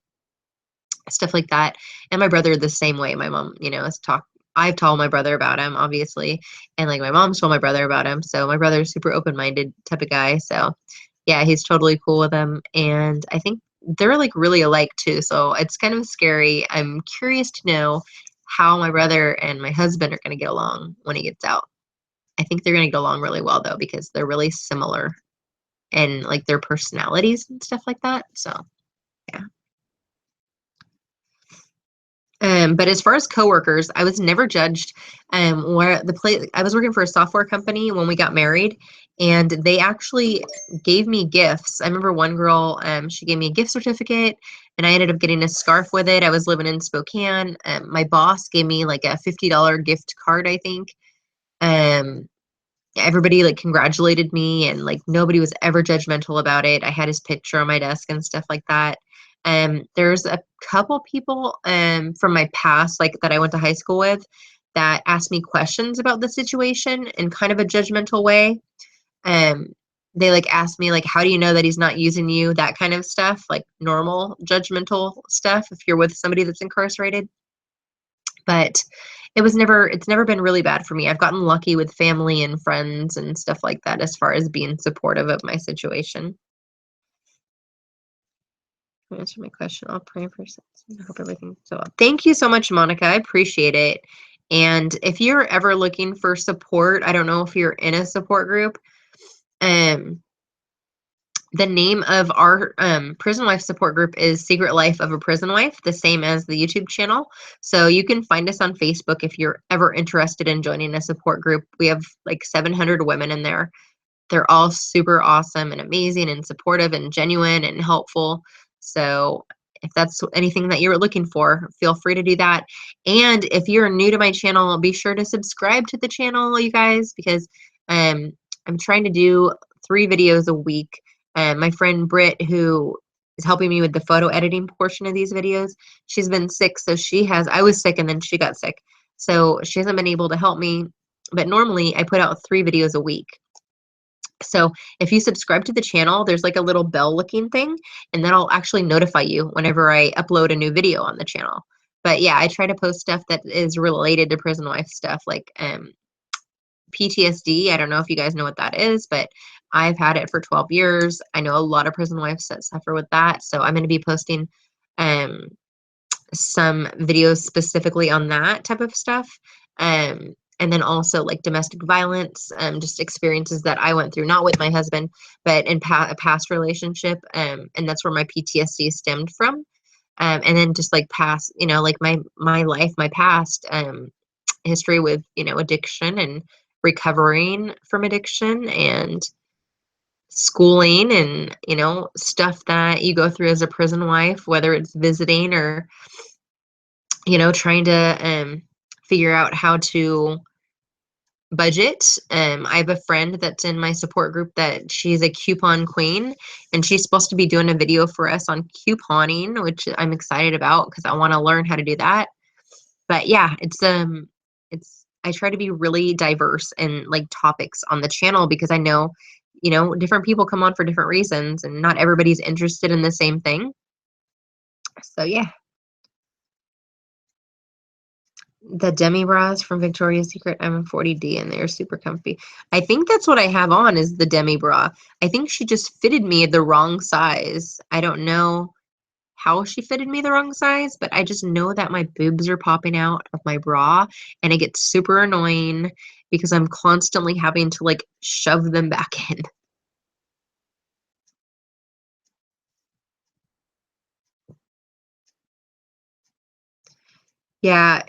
stuff like that. And my brother the same way. My mom, has talked. I've told my brother about him, obviously, and like my mom's told my brother about him. So my brother's super open-minded type of guy. So yeah, he's totally cool with him, and I think they're like really alike too. So it's kind of scary. I'm curious to know how my brother and my husband are going to get along when he gets out. I think they're going to get along really well though, because they're really similar and like their personalities and stuff like that. So yeah. But as far as coworkers, I was never judged. Where the place I was working for a software company when we got married, and they actually gave me gifts. I remember one girl, she gave me a gift certificate, and I ended up getting a scarf with it. I was living in Spokane. My boss gave me like a $50 gift card, I think. Um, Everybody like congratulated me, and like nobody was ever judgmental about it. I had his picture on my desk and stuff like that. There's a couple people from my past, like that I went to high school with, that asked me questions about the situation in kind of a judgmental way. um they like asked me like, how do you know that he's not using you, that kind of stuff, like normal judgmental stuff if you're with somebody that's incarcerated. But it's never been really bad for me. I've gotten lucky with family and friends and stuff like that as far as being supportive of my situation. Answer my question. I'll pray for sense. I hope everything's so well. Thank you so much, Monica. I appreciate it. And if you're ever looking for support, I don't know if you're in a support group. Um, the name of our prison wife support group is Secret Life of a Prison Wife, the same as the YouTube channel. So you can find us on Facebook if you're ever interested in joining a support group. We have like 700 women in there. They're all super awesome and amazing and supportive and genuine and helpful. So if that's anything that you're looking for, feel free to do that. And if you're new to my channel, be sure to subscribe to the channel, you guys, because I'm trying to do 3 videos a week. My friend Britt, who is helping me with the photo editing portion of these videos, she's been sick, so I was sick and then she got sick. So she hasn't been able to help me, but normally I put out 3 videos a week. So if you subscribe to the channel, there's like a little bell looking thing, and that'll actually notify you whenever I upload a new video on the channel. But yeah, I try to post stuff that is related to prison life stuff, like PTSD. I don't know if you guys know what that is, but I've had it for 12 years. I know a lot of prison wives that suffer with that. So I'm going to be posting um, some videos specifically on that type of stuff. And then also like domestic violence, just experiences that I went through, not with my husband, but in a past relationship. And that's where my PTSD stemmed from. And then just like past, like my life, my past history with, addiction and recovering from addiction and schooling and, stuff that you go through as a prison wife, whether it's visiting or trying to figure out how to budget. I have a friend that's in my support group that she's a coupon queen, and she's supposed to be doing a video for us on couponing, which I'm excited about because I want to learn how to do that. But yeah, it's I try to be really diverse in like topics on the channel because I know, different people come on for different reasons and not everybody's interested in the same thing. So yeah. The demi bras from Victoria's Secret, I'm a 40D and they're super comfy. I think that's what I have on is the demi bra. I think she just fitted me the wrong size. I don't know how she fitted me the wrong size, but I just know that my boobs are popping out of my bra and it gets super annoying because I'm constantly having to like shove them back in. Yeah,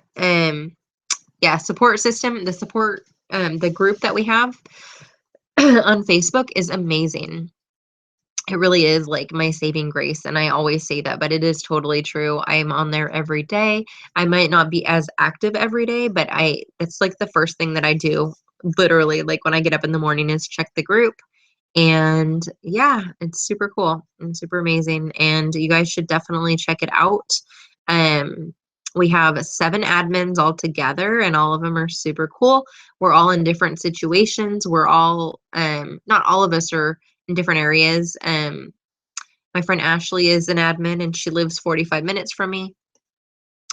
support system, the group that we have on Facebook is amazing. It really is like my saving grace, and I always say that, but it is totally true. I'm on there every day. I might not be as active every day, but it's like the first thing that I do, literally, like when I get up in the morning is check the group. And yeah, it's super cool and super amazing. And you guys should definitely check it out. Um, we have 7 admins all together, and all of them are super cool. We're all in different situations. We're all, not all of us are in different areas. My friend Ashley is an admin, and she lives 45 minutes from me.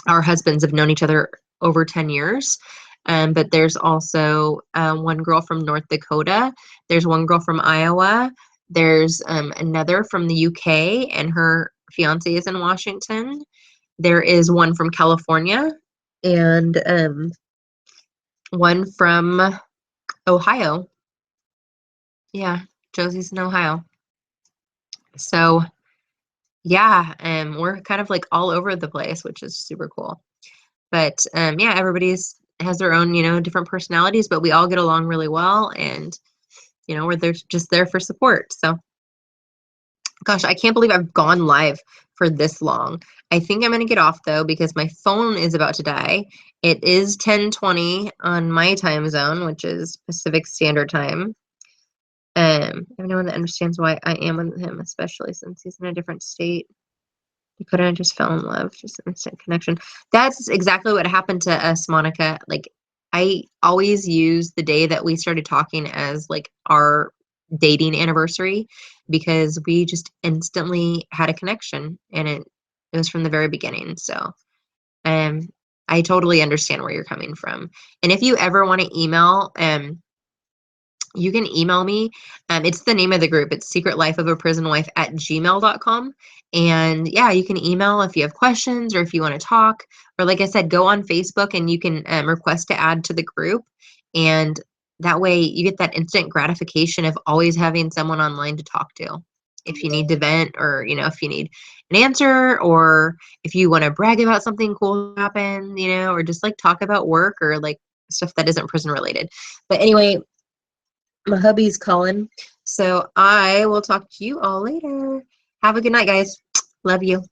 Our husbands have known each other over 10 years. But there's also one girl from North Dakota. There's one girl from Iowa. There's another from the UK, and her fiance is in Washington. There is one from California, and one from Ohio. Yeah, Josie's in Ohio. So yeah, we're kind of like all over the place, which is super cool. But yeah, everybody's has their own, different personalities, but we all get along really well, and we're there just there for support. So, gosh, I can't believe I've gone live for this long. I think I'm gonna get off though because my phone is about to die. It is 10:20 on my time zone, which is Pacific Standard Time. I have no one that understands why I am with him, especially since he's in a different state. You couldn't have just fell in love, just instant connection. That's exactly what happened to us, Monica. Like, I always use the day that we started talking as like our dating anniversary because we just instantly had a connection, and it was from the very beginning. So, um, I totally understand where you're coming from. And if you ever want to email, you can email me. It's the name of the group. It's secretlifeofaprisonwife@gmail.com. And yeah, you can email if you have questions or if you want to talk. Or like I said, go on Facebook and you can request to add to the group. And that way you get that instant gratification of always having someone online to talk to. If you need to vent, or, if you need an answer, or if you want to brag about something cool that happened, or just like talk about work or like stuff that isn't prison related. But anyway, my hubby's calling. So I will talk to you all later. Have a good night, guys. Love you.